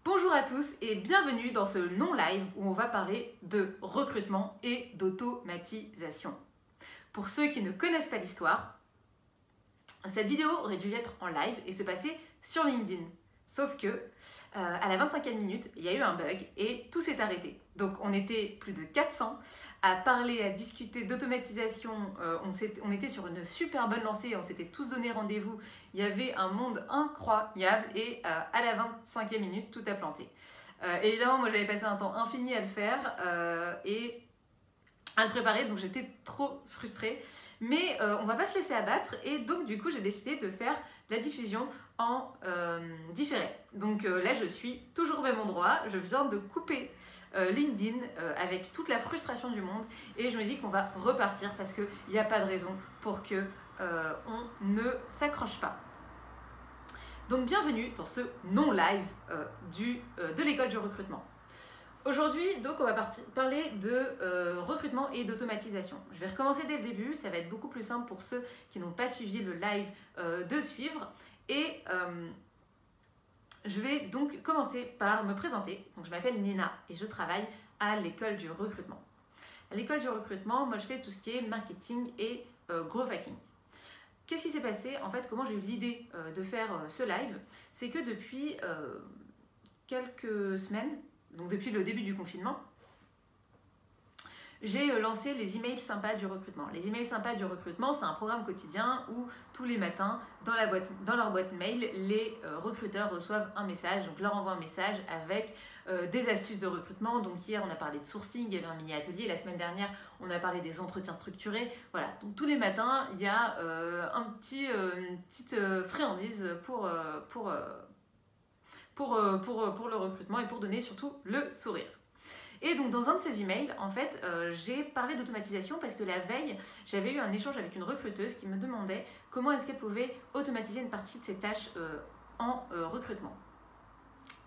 Bonjour à tous et bienvenue dans ce non-live où on va parler de recrutement et d'automatisation. Pour ceux qui ne connaissent pas l'histoire, cette vidéo aurait dû être en live et se passer sur LinkedIn. Sauf que, à la 25e minute, il y a eu un bug et tout s'est arrêté. Donc on était plus de 400 à parler, à discuter d'automatisation. On était sur une super bonne lancée, on s'était tous donné rendez-vous. Il y avait un monde incroyable et à la 25e minute, tout a planté. Évidemment, moi j'avais passé un temps infini à le faire et à le préparer, donc j'étais trop frustrée. Mais on va pas se laisser abattre et donc du coup j'ai décidé de faire la diffusion en différé. Donc là je suis toujours au même endroit, je viens de couper LinkedIn avec toute la frustration du monde et je me dis qu'on va repartir parce qu'il n'y a pas de raison pour que on ne s'accroche pas. Donc bienvenue dans ce non-live de l'école du recrutement. Aujourd'hui, donc, on va parler de recrutement et d'automatisation. Je vais recommencer dès le début, ça va être beaucoup plus simple pour ceux qui n'ont pas suivi le live de suivre. Et je vais donc commencer par me présenter. Donc, je m'appelle Nina et je travaille à l'école du recrutement. À l'école du recrutement, moi, je fais tout ce qui est marketing et growth hacking. Qu'est-ce qui s'est passé? En fait, comment j'ai eu l'idée de faire ce live? C'est que depuis quelques semaines, donc depuis le début du confinement, j'ai lancé les emails sympas du recrutement. Les emails sympas du recrutement, c'est un programme quotidien où tous les matins, dans leur boîte mail, les recruteurs reçoivent un message. Donc, leur envoie un message avec des astuces de recrutement. Donc, hier, on a parlé de sourcing, il y avait un mini-atelier. La semaine dernière, on a parlé des entretiens structurés. Voilà, donc tous les matins, il y a une petite friandise pour le recrutement et pour donner surtout le sourire. Et donc dans un de ces emails, en fait, j'ai parlé d'automatisation parce que la veille, j'avais eu un échange avec une recruteuse qui me demandait comment est-ce qu'elle pouvait automatiser une partie de ses tâches en recrutement.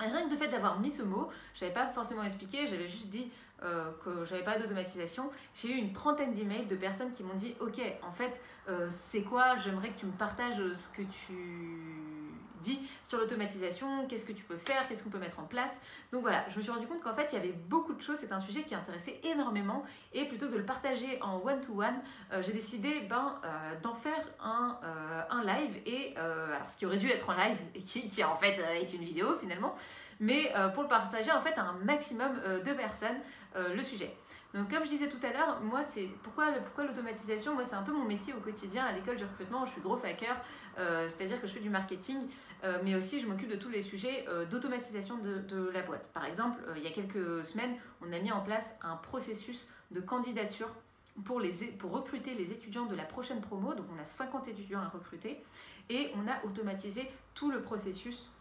Et rien que le fait d'avoir mis ce mot, je n'avais pas forcément expliqué, j'avais juste dit que je n'avais pas d'automatisation. J'ai eu une trentaine d'emails de personnes qui m'ont dit « Ok, en fait, c'est quoi? J'aimerais que tu me partages ce que tu dis sur l'automatisation, qu'est-ce que tu peux faire, qu'est-ce qu'on peut mettre en place. » Donc voilà, je me suis rendu compte qu'en fait, il y avait beaucoup de choses, c'est un sujet qui intéressait énormément et plutôt que de le partager en one-to-one, j'ai décidé d'en faire un live et alors ce qui aurait dû être en live et qui en fait est une vidéo finalement, mais pour le partager en fait à un maximum de personnes le sujet. Donc comme je disais tout à l'heure, moi c'est pourquoi l'automatisation, moi c'est un peu mon métier au quotidien à l'école du recrutement, je suis growth hacker, c'est-à-dire que je fais du marketing, mais aussi je m'occupe de tous les sujets d'automatisation de la boîte. Par exemple, il y a quelques semaines, on a mis en place un processus de candidature pour recruter les étudiants de la prochaine promo, donc on a 50 étudiants à recruter, et on a automatisé tout le processus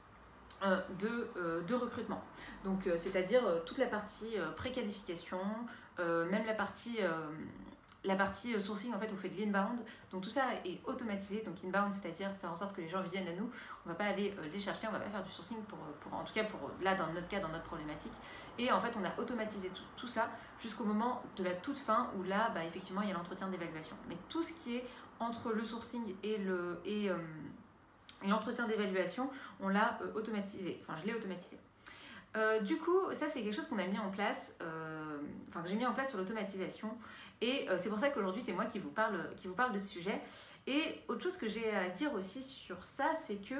de recrutement. Donc c'est-à-dire toute la partie préqualification, même la partie sourcing, en fait on fait de l'inbound, donc tout ça est automatisé. Donc inbound, c'est-à-dire faire en sorte que les gens viennent à nous, on va pas aller les chercher, on va pas faire du sourcing pour en tout cas pour là dans notre cas, dans notre problématique. Et en fait on a automatisé tout ça jusqu'au moment de la toute fin où là effectivement il y a l'entretien d'évaluation. Mais tout ce qui est entre le sourcing et l'entretien d'évaluation, on l'a automatisé, enfin je l'ai automatisé. Du coup, ça c'est quelque chose qu'on a mis en place, que j'ai mis en place sur l'automatisation et c'est pour ça qu'aujourd'hui c'est moi qui vous parle de ce sujet. Et autre chose que j'ai à dire aussi sur ça, c'est que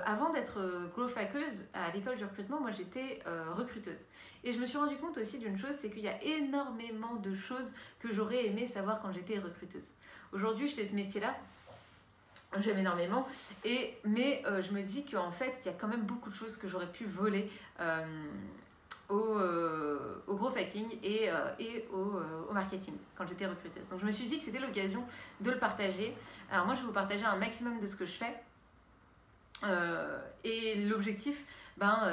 avant d'être growth hackeuse à l'école du recrutement, moi j'étais recruteuse. Et je me suis rendu compte aussi d'une chose, c'est qu'il y a énormément de choses que j'aurais aimé savoir quand j'étais recruteuse. Aujourd'hui je fais ce métier-là, j'aime énormément, mais je me dis qu'en fait il y a quand même beaucoup de choses que j'aurais pu voler au growth hacking et au marketing quand j'étais recruteuse. Donc je me suis dit que c'était l'occasion de le partager. Alors moi je vais vous partager un maximum de ce que je fais et l'objectif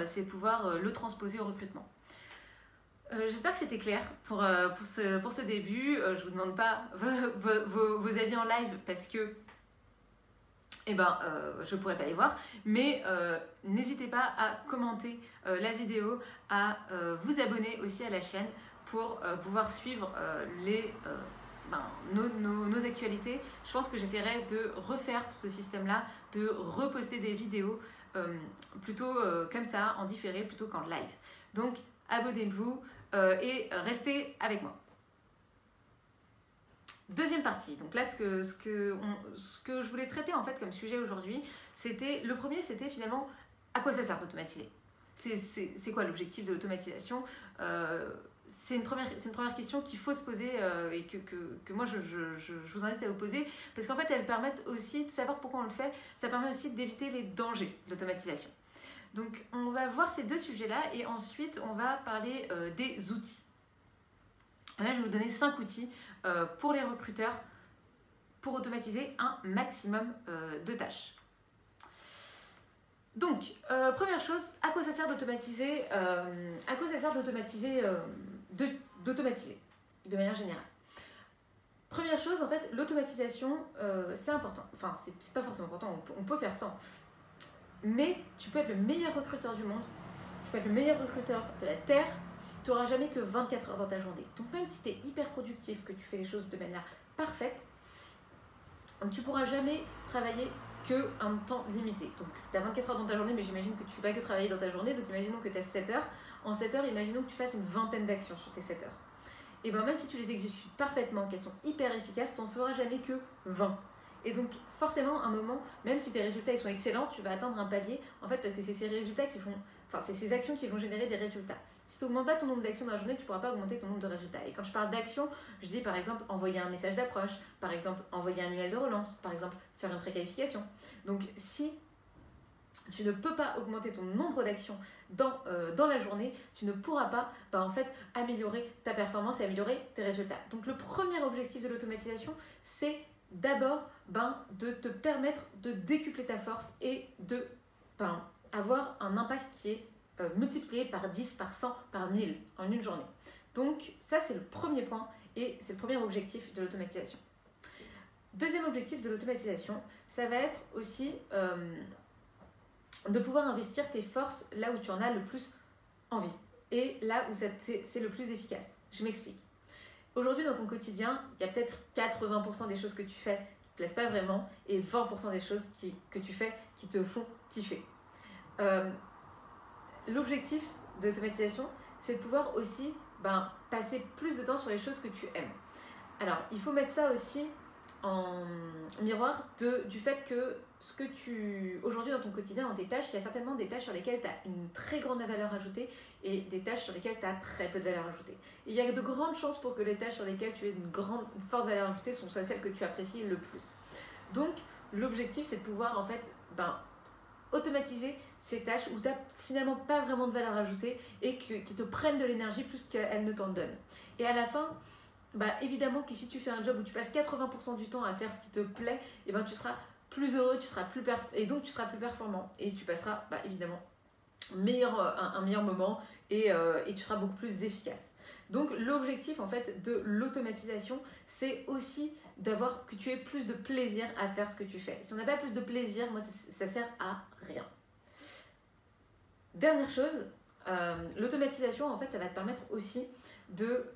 c'est de pouvoir le transposer au recrutement. J'espère que c'était clair pour ce début. Je ne vous demande pas vos avis en live parce que je ne pourrais pas les voir, mais n'hésitez pas à commenter la vidéo, à vous abonner aussi à la chaîne pour pouvoir suivre nos actualités. Je pense que j'essaierai de refaire ce système-là, de reposter des vidéos plutôt comme ça, en différé, plutôt qu'en live. Donc, abonnez-vous et restez avec moi. Deuxième partie. Donc là, ce que je voulais traiter en fait comme sujet aujourd'hui, le premier, c'était finalement à quoi ça sert d'automatiser. C'est quoi l'objectif de l'automatisation? C'est une première question qu'il faut se poser et que moi je vous invite à vous poser, parce qu'en fait elles permettent aussi de savoir pourquoi on le fait. Ça permet aussi d'éviter les dangers de l'automatisation. Donc on va voir ces deux sujets là et ensuite on va parler des outils. Là je vais vous donner 5 outils pour les recruteurs pour automatiser un maximum de tâches. Donc, première chose, à quoi ça sert d'automatiser d'automatiser de manière générale. Première chose, en fait, l'automatisation, c'est important. Enfin, c'est pas forcément important, on peut faire sans. Mais tu peux être le meilleur recruteur du monde, tu peux être le meilleur recruteur de la Terre, tu n'auras jamais que 24 heures dans ta journée. Donc même si tu es hyper productif, que tu fais les choses de manière parfaite, tu ne pourras jamais travailler qu'un temps limité. Donc tu as 24 heures dans ta journée, mais j'imagine que tu ne fais pas que travailler dans ta journée, donc imaginons que tu as 7 heures. En 7 heures, imaginons que tu fasses une vingtaine d'actions sur tes 7 heures. Et bien même si tu les exécutes parfaitement, qu'elles sont hyper efficaces, tu n'en feras jamais que 20. Et donc forcément, à un moment, même si tes résultats ils sont excellents, tu vas atteindre un palier, en fait, parce que c'est ces résultats qui font, enfin c'est ces actions qui vont générer des résultats. Si tu n'augmentes pas ton nombre d'actions dans la journée, tu ne pourras pas augmenter ton nombre de résultats. Et quand je parle d'actions, je dis par exemple envoyer un message d'approche, par exemple envoyer un email de relance, par exemple faire une préqualification. Donc si tu ne peux pas augmenter ton nombre d'actions dans la journée, tu ne pourras pas en fait, améliorer ta performance et améliorer tes résultats. Donc le premier objectif de l'automatisation, c'est d'abord de te permettre de décupler ta force et de avoir un impact qui est multiplié par 10, par 100, par 1000 en une journée. Donc ça c'est le premier point et c'est le premier objectif de l'automatisation. Deuxième objectif de l'automatisation, ça va être aussi de pouvoir investir tes forces là où tu en as le plus envie et là où c'est le plus efficace. Je m'explique. Aujourd'hui dans ton quotidien, il y a peut-être 80% des choses que tu fais qui ne te plaisent pas vraiment et 20% des choses que tu fais qui te font kiffer. L'objectif de l'automatisation, c'est de pouvoir aussi passer plus de temps sur les choses que tu aimes. Alors, il faut mettre ça aussi en miroir du fait que aujourd'hui dans ton quotidien, dans tes tâches, il y a certainement des tâches sur lesquelles tu as une très grande valeur ajoutée et des tâches sur lesquelles tu as très peu de valeur ajoutée. Et il y a de grandes chances pour que les tâches sur lesquelles tu as une forte valeur ajoutée soient celles que tu apprécies le plus. Donc, l'objectif, c'est de pouvoir en fait automatiser ces tâches où tu n'as finalement pas vraiment de valeur ajoutée et qui te prennent de l'énergie plus qu'elles ne t'en donnent. Et à la fin, évidemment que si tu fais un job où tu passes 80% du temps à faire ce qui te plaît, et tu seras plus heureux, et donc tu seras plus performant et tu passeras évidemment un meilleur moment et tu seras beaucoup plus efficace. Donc l'objectif en fait de l'automatisation, c'est aussi que tu aies plus de plaisir à faire ce que tu fais. Si on n'a pas plus de plaisir, moi ça sert à rien. Dernière chose, l'automatisation en fait ça va te permettre aussi de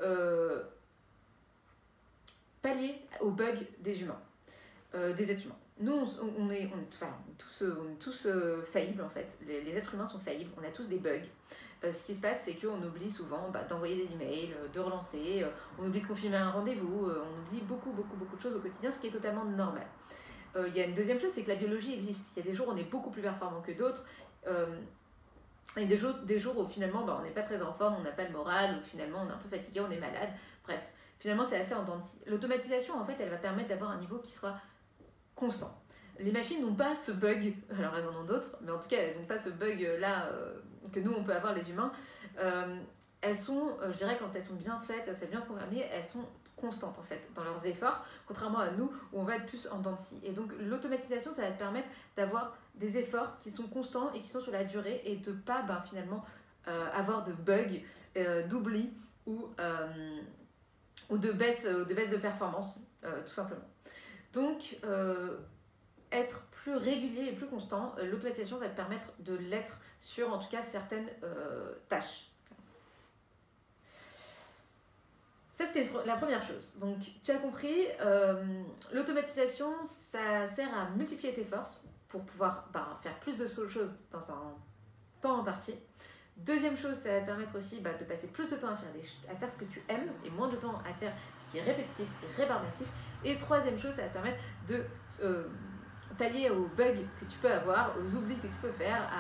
pallier aux bugs des humains, des êtres humains. Nous, on est tous faillibles en fait. Les êtres humains sont faillibles, on a tous des bugs. Ce qui se passe, c'est qu'on oublie souvent d'envoyer des emails, de relancer, on oublie de confirmer un rendez-vous, on oublie beaucoup de choses au quotidien, ce qui est totalement normal. Il y a une deuxième chose, c'est que la biologie existe. Il y a des jours où on est beaucoup plus performant que d'autres. Et des jours où finalement on n'est pas très en forme, on n'a pas le moral, ou finalement on est un peu fatigué, on est malade. Bref, finalement c'est assez en dents de scie. L'automatisation en fait elle va permettre d'avoir un niveau qui sera constant. Les machines n'ont pas ce bug, alors elles en ont d'autres, mais en tout cas elles n'ont pas ce bug là que nous on peut avoir les humains. Elles sont, je dirais quand elles sont bien faites, elles sont bien programmées, elles sont constantes en fait dans leurs efforts, contrairement à nous où on va être plus en dents de scie. Et donc l'automatisation ça va te permettre d'avoir des efforts qui sont constants et qui sont sur la durée et de pas finalement avoir de bugs, d'oubli ou de baisse de performance tout simplement. Donc être plus régulier et plus constant, l'automatisation va te permettre de l'être sur en tout cas certaines tâches. Ça, c'était la première chose. Donc, tu as compris, l'automatisation, ça sert à multiplier tes forces pour pouvoir faire plus de choses dans un temps imparti. Deuxième chose, ça va te permettre aussi de passer plus de temps à faire ce que tu aimes et moins de temps à faire ce qui est répétitif, ce qui est rébarbatif. Et troisième chose, ça va te permettre de pallier aux bugs que tu peux avoir, aux oublis que tu peux faire,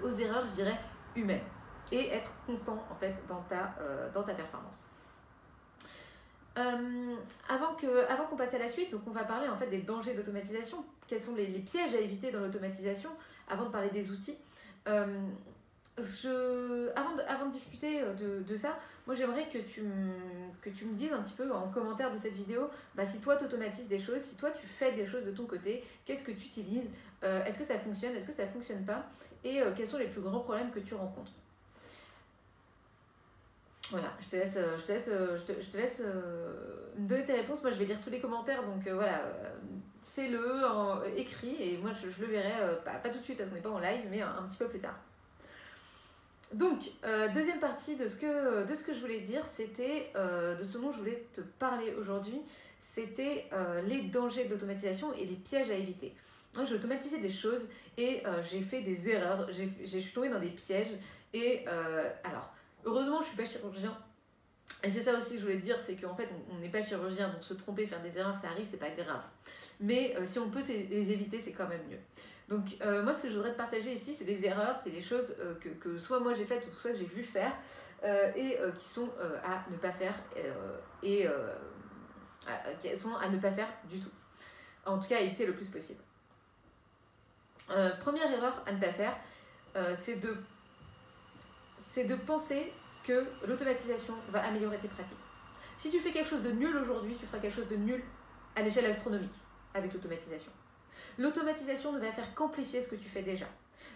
aux erreurs, je dirais, humaines. Et être constant en fait dans ta performance. Avant qu'on passe à la suite, donc on va parler en fait des dangers d'automatisation. Quels sont les pièges à éviter dans l'automatisation avant de parler des outils. Avant de discuter de ça, moi j'aimerais que tu me dises un petit peu en commentaire de cette vidéo si toi tu automatises des choses, si toi tu fais des choses de ton côté, qu'est-ce que tu utilises, est-ce que ça fonctionne, est-ce que ça fonctionne pas, et quels sont les plus grands problèmes que tu rencontres. Voilà, je te laisse me donner tes réponses. Moi je vais lire tous les commentaires, donc voilà, fais-le en écrit et moi je le verrai pas tout de suite parce qu'on n'est pas en live, mais un petit peu plus tard. Donc, deuxième partie de ce que je voulais dire, c'était de ce dont je voulais te parler aujourd'hui, c'était les dangers de l'automatisation et les pièges à éviter. Moi, j'ai automatisé des choses et j'ai fait des erreurs, je suis tombée dans des pièges et alors, heureusement, je ne suis pas chirurgien. Et c'est ça aussi que je voulais te dire, c'est qu'en fait, on n'est pas chirurgien, donc se tromper, faire des erreurs, ça arrive, c'est pas grave. Mais si on peut les éviter, c'est quand même mieux. Donc moi ce que je voudrais te partager ici, c'est des erreurs, c'est des choses que soit moi j'ai faites ou soit que j'ai vu faire et qui sont à ne pas faire qui sont à ne pas faire du tout. En tout cas à éviter le plus possible. Première erreur à ne pas faire, c'est de penser que l'automatisation va améliorer tes pratiques. Si tu fais quelque chose de nul aujourd'hui, tu feras quelque chose de nul à l'échelle astronomique avec l'automatisation. L'automatisation ne va faire qu'amplifier ce que tu fais déjà.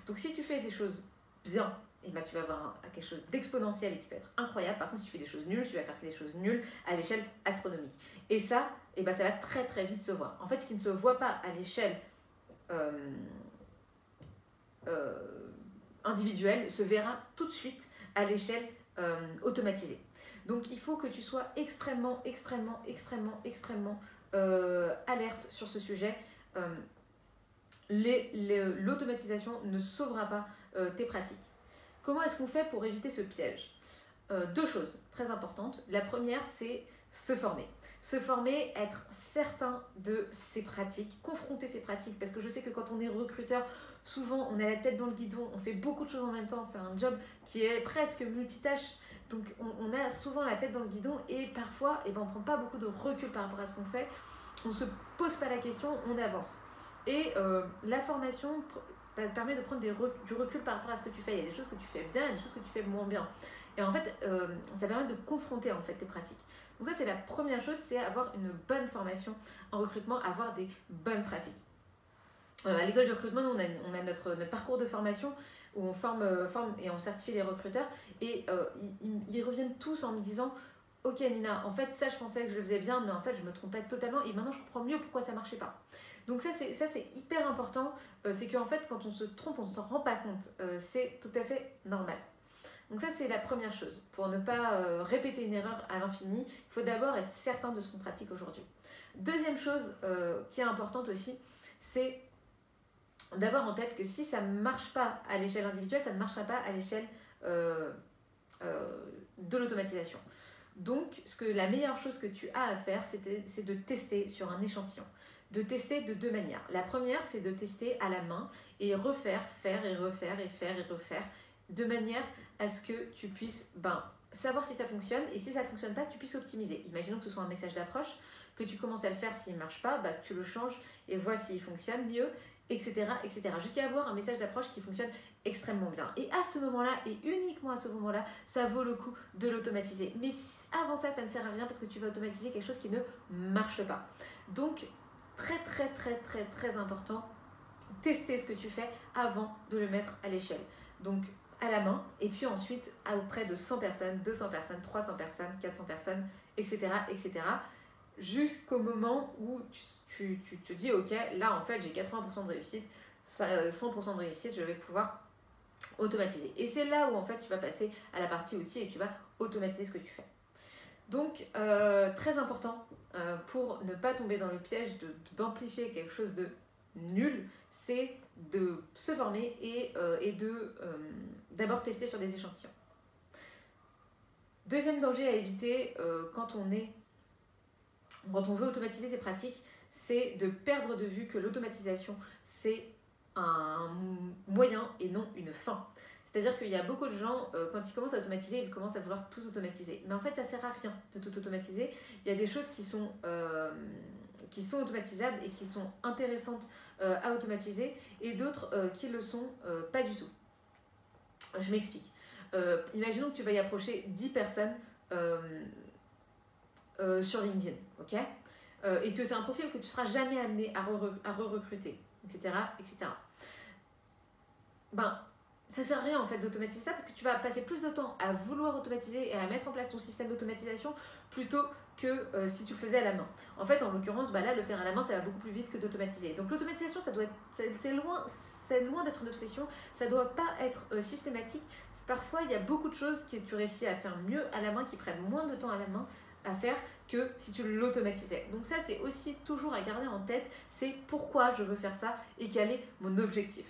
Donc si tu fais des choses bien, tu vas avoir quelque chose d'exponentiel et qui peut être incroyable. Par contre, si tu fais des choses nulles, tu vas faire des choses nulles à l'échelle astronomique. Et ça, ça va très très vite se voir. En fait, ce qui ne se voit pas à l'échelle individuelle se verra tout de suite à l'échelle automatisée. Donc il faut que tu sois extrêmement alerte sur ce sujet. L'automatisation ne sauvera pas tes pratiques. Comment est-ce qu'on fait pour éviter ce piège ? Deux choses très importantes. La première, c'est se former. Se former, être certain de ses pratiques, confronter ses pratiques, parce que je sais que quand on est recruteur, souvent on a la tête dans le guidon, on fait beaucoup de choses en même temps, c'est un job qui est presque multitâche, donc on a souvent la tête dans le guidon et parfois on ne prend pas beaucoup de recul par rapport à ce qu'on fait, on ne se pose pas la question, on avance. Et la formation permet de prendre du recul par rapport à ce que tu fais. Il y a des choses que tu fais bien, il y a des choses que tu fais moins bien. Et en fait, ça permet de confronter en fait tes pratiques. Donc ça, c'est la première chose, c'est avoir une bonne formation en recrutement, avoir des bonnes pratiques. À l'école de recrutement, nous, on a notre parcours de formation où on forme et on certifie les recruteurs. Et ils reviennent tous en me disant « Ok Nina, en fait ça je pensais que je le faisais bien, mais en fait je me trompais totalement et maintenant je comprends mieux pourquoi ça ne marchait pas. » Donc ça c'est hyper important, c'est qu'en fait quand on se trompe, on ne s'en rend pas compte, c'est tout à fait normal. Donc ça c'est la première chose, pour ne pas répéter une erreur à l'infini, il faut d'abord être certain de ce qu'on pratique aujourd'hui. Deuxième chose qui est importante aussi, c'est d'avoir en tête que si ça ne marche pas à l'échelle individuelle, ça ne marchera pas à l'échelle de l'automatisation. Donc, la meilleure chose que tu as à faire, c'est de tester sur un échantillon. De tester de deux manières. La première, c'est de tester à la main et faire et refaire, de manière à ce que tu puisses savoir si ça fonctionne et si ça ne fonctionne pas, que tu puisses optimiser. Imaginons que ce soit un message d'approche, que tu commences à le faire, s'il ne marche pas, que tu le changes et vois s'il fonctionne mieux, etc. jusqu'à avoir un message d'approche qui fonctionne extrêmement bien. Et à ce moment-là, et uniquement à ce moment-là, ça vaut le coup de l'automatiser. Mais avant ça, ça ne sert à rien parce que tu vas automatiser quelque chose qui ne marche pas. Donc, très important, tester ce que tu fais avant de le mettre à l'échelle. Donc, à la main, et puis ensuite auprès de 100 personnes, 200 personnes, 300 personnes, 400 personnes, etc. Jusqu'au moment où tu te dis, ok, là en fait j'ai 80% de réussite, 100% de réussite, je vais pouvoir automatiser. Et c'est là où en fait tu vas passer à la partie outils et tu vas automatiser ce que tu fais. Donc très important pour ne pas tomber dans le piège d'amplifier quelque chose de nul, c'est de se former et d'abord tester sur des échantillons. Deuxième danger à éviter quand on veut automatiser ces pratiques, c'est de perdre de vue que l'automatisation, c'est un moyen et non une fin. C'est-à-dire qu'il y a beaucoup de gens, quand ils commencent à automatiser, ils commencent à vouloir tout automatiser. Mais en fait, ça ne sert à rien de tout automatiser. Il y a des choses qui sont automatisables et qui sont intéressantes à automatiser, et d'autres qui ne le sont pas du tout. Je m'explique. Imaginons que tu vas y approcher 10 personnes sur LinkedIn, ok, et que c'est un profil que tu ne seras jamais amené à re-recruter, etc., etc. Ben, ça ne sert à rien en fait d'automatiser ça, parce que tu vas passer plus de temps à vouloir automatiser et à mettre en place ton système d'automatisation plutôt que si tu le faisais à la main. En fait, en l'occurrence, là, le faire à la main, ça va beaucoup plus vite que d'automatiser. Donc l'automatisation, c'est loin d'être une obsession, ça ne doit pas être systématique. Parfois, il y a beaucoup de choses que tu réussis à faire mieux à la main, qui prennent moins de temps à la main à faire que si tu l'automatisais. Donc ça, c'est aussi toujours à garder en tête, c'est pourquoi je veux faire ça et quel est mon objectif.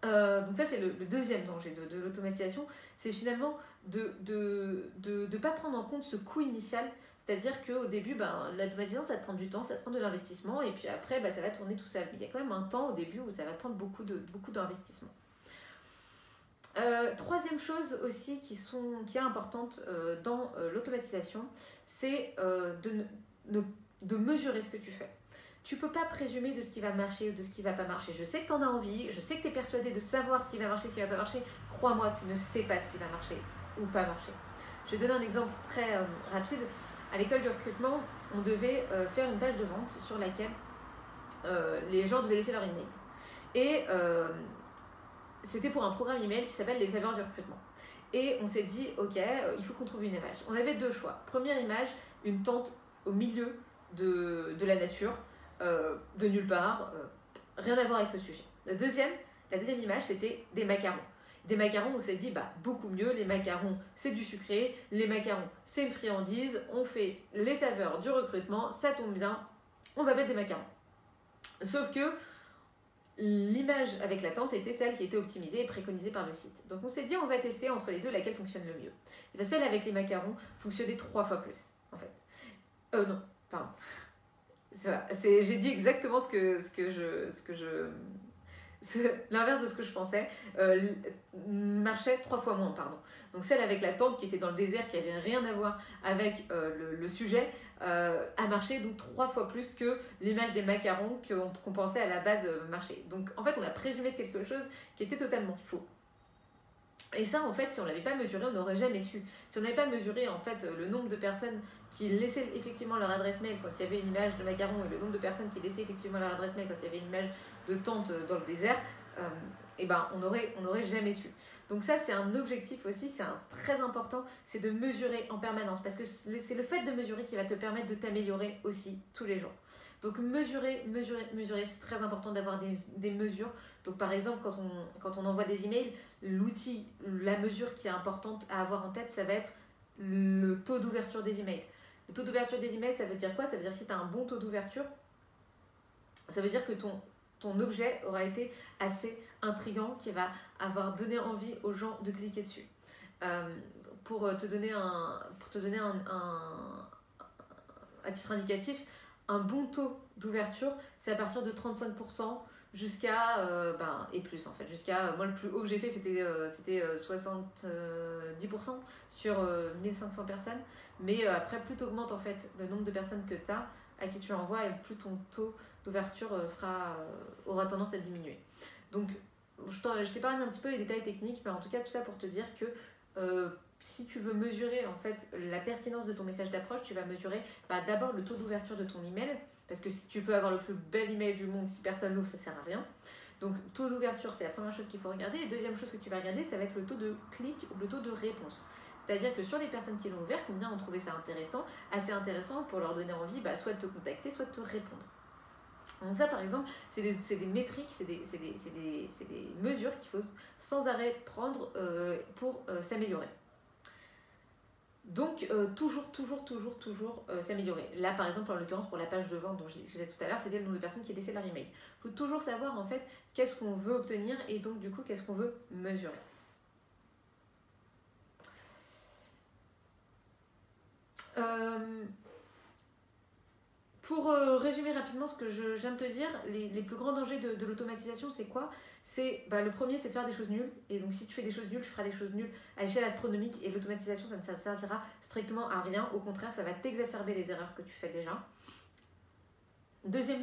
Donc ça, c'est le deuxième danger de l'automatisation, c'est finalement de ne pas prendre en compte ce coût initial. C'est-à-dire qu'au début, l'automatisation, ça te prend du temps, ça te prend de l'investissement, et puis après, ça va tourner tout seul. Il y a quand même un temps au début où ça va prendre beaucoup d'investissement. Troisième chose aussi qui est importante dans l'automatisation, c'est de mesurer ce que tu fais. Tu ne peux pas présumer de ce qui va marcher ou de ce qui ne va pas marcher. Je sais que tu en as envie, je sais que tu es persuadé de savoir ce qui va marcher, ce qui ne va pas marcher. Crois-moi, tu ne sais pas ce qui va marcher ou pas marcher. Je vais donner un exemple très rapide. À l'école du recrutement, on devait faire une page de vente sur laquelle les gens devaient laisser leur email. Et c'était pour un programme email qui s'appelle les saveurs du recrutement. Et on s'est dit, ok, il faut qu'on trouve une image. On avait deux choix. Première image, une tente au milieu de la nature, de nulle part, rien à voir avec le sujet. La deuxième image, c'était des macarons. Des macarons, on s'est dit, beaucoup mieux, les macarons, c'est du sucré, les macarons, c'est une friandise, on fait les saveurs du recrutement, ça tombe bien, on va mettre des macarons. Sauf que l'image avec la tente était celle qui était optimisée et préconisée par le site. Donc on s'est dit, on va tester entre les deux laquelle fonctionne le mieux. Et celle avec les macarons fonctionnait 3 fois plus, en fait. Non, pardon. J'ai dit exactement l'inverse de ce que je pensais, marchait 3 fois moins, pardon. Donc celle avec la tente qui était dans le désert, qui n'avait rien à voir avec le sujet, a marché donc 3 fois plus que l'image des macarons qu'on pensait à la base marcher. Donc en fait, on a présumé de quelque chose qui était totalement faux. Et ça, en fait, si on ne l'avait pas mesuré, on n'aurait jamais su. Si on n'avait pas mesuré, en fait, le nombre de personnes qui laissaient effectivement leur adresse mail quand il y avait une image de macaron et le nombre de personnes qui laissaient effectivement leur adresse mail quand il y avait une image de tente dans le désert, on n'aurait jamais su. Donc ça, c'est un objectif aussi, c'est très important, c'est de mesurer en permanence, parce que c'est le fait de mesurer qui va te permettre de t'améliorer aussi tous les jours. Donc mesurer, c'est très important d'avoir des mesures. Donc par exemple, quand on envoie des emails, l'outil, la mesure qui est importante à avoir en tête, ça va être le taux d'ouverture des emails. Le taux d'ouverture des emails, ça veut dire quoi? Ça veut dire que si tu as un bon taux d'ouverture, ça veut dire que ton objet aura été assez intriguant, qui va avoir donné envie aux gens de cliquer dessus. Pour te donner un à titre indicatif, un bon taux d'ouverture, c'est à partir de 35% jusqu'à et plus en fait, jusqu'à moi le plus haut que j'ai fait c'était 70% sur 1500 personnes, mais après plus tu augmentes en fait le nombre de personnes que tu as à qui tu envoies, et plus ton taux d'ouverture aura tendance à diminuer. Donc je t'épargne un petit peu les détails techniques, mais en tout cas tout ça pour te dire que si tu veux mesurer en fait la pertinence de ton message d'approche, tu vas mesurer d'abord le taux d'ouverture de ton email, parce que si tu peux avoir le plus bel email du monde, si personne l'ouvre, ça sert à rien. Donc taux d'ouverture, c'est la première chose qu'il faut regarder. Et deuxième chose que tu vas regarder, ça va être le taux de clic ou le taux de réponse. C'est-à-dire que sur les personnes qui l'ont ouvert, combien ont trouvé ça intéressant, assez intéressant pour leur donner envie soit de te contacter, soit de te répondre. Donc ça par exemple, c'est des métriques, c'est des mesures qu'il faut sans arrêt prendre pour s'améliorer. Donc, toujours s'améliorer. Là, par exemple, en l'occurrence, pour la page de vente dont je disais tout à l'heure, c'était le nombre de personnes qui laissaient leur email. Il faut toujours savoir, en fait, qu'est-ce qu'on veut obtenir et donc, du coup, qu'est-ce qu'on veut mesurer. Pour résumer rapidement ce que je viens de te dire, les plus grands dangers de l'automatisation, c'est quoi? Le premier, c'est de faire des choses nulles. Et donc, si tu fais des choses nulles, tu feras des choses nulles à l'échelle astronomique. Et l'automatisation, ça ne servira strictement à rien. Au contraire, ça va t'exacerber les erreurs que tu fais déjà. Deuxième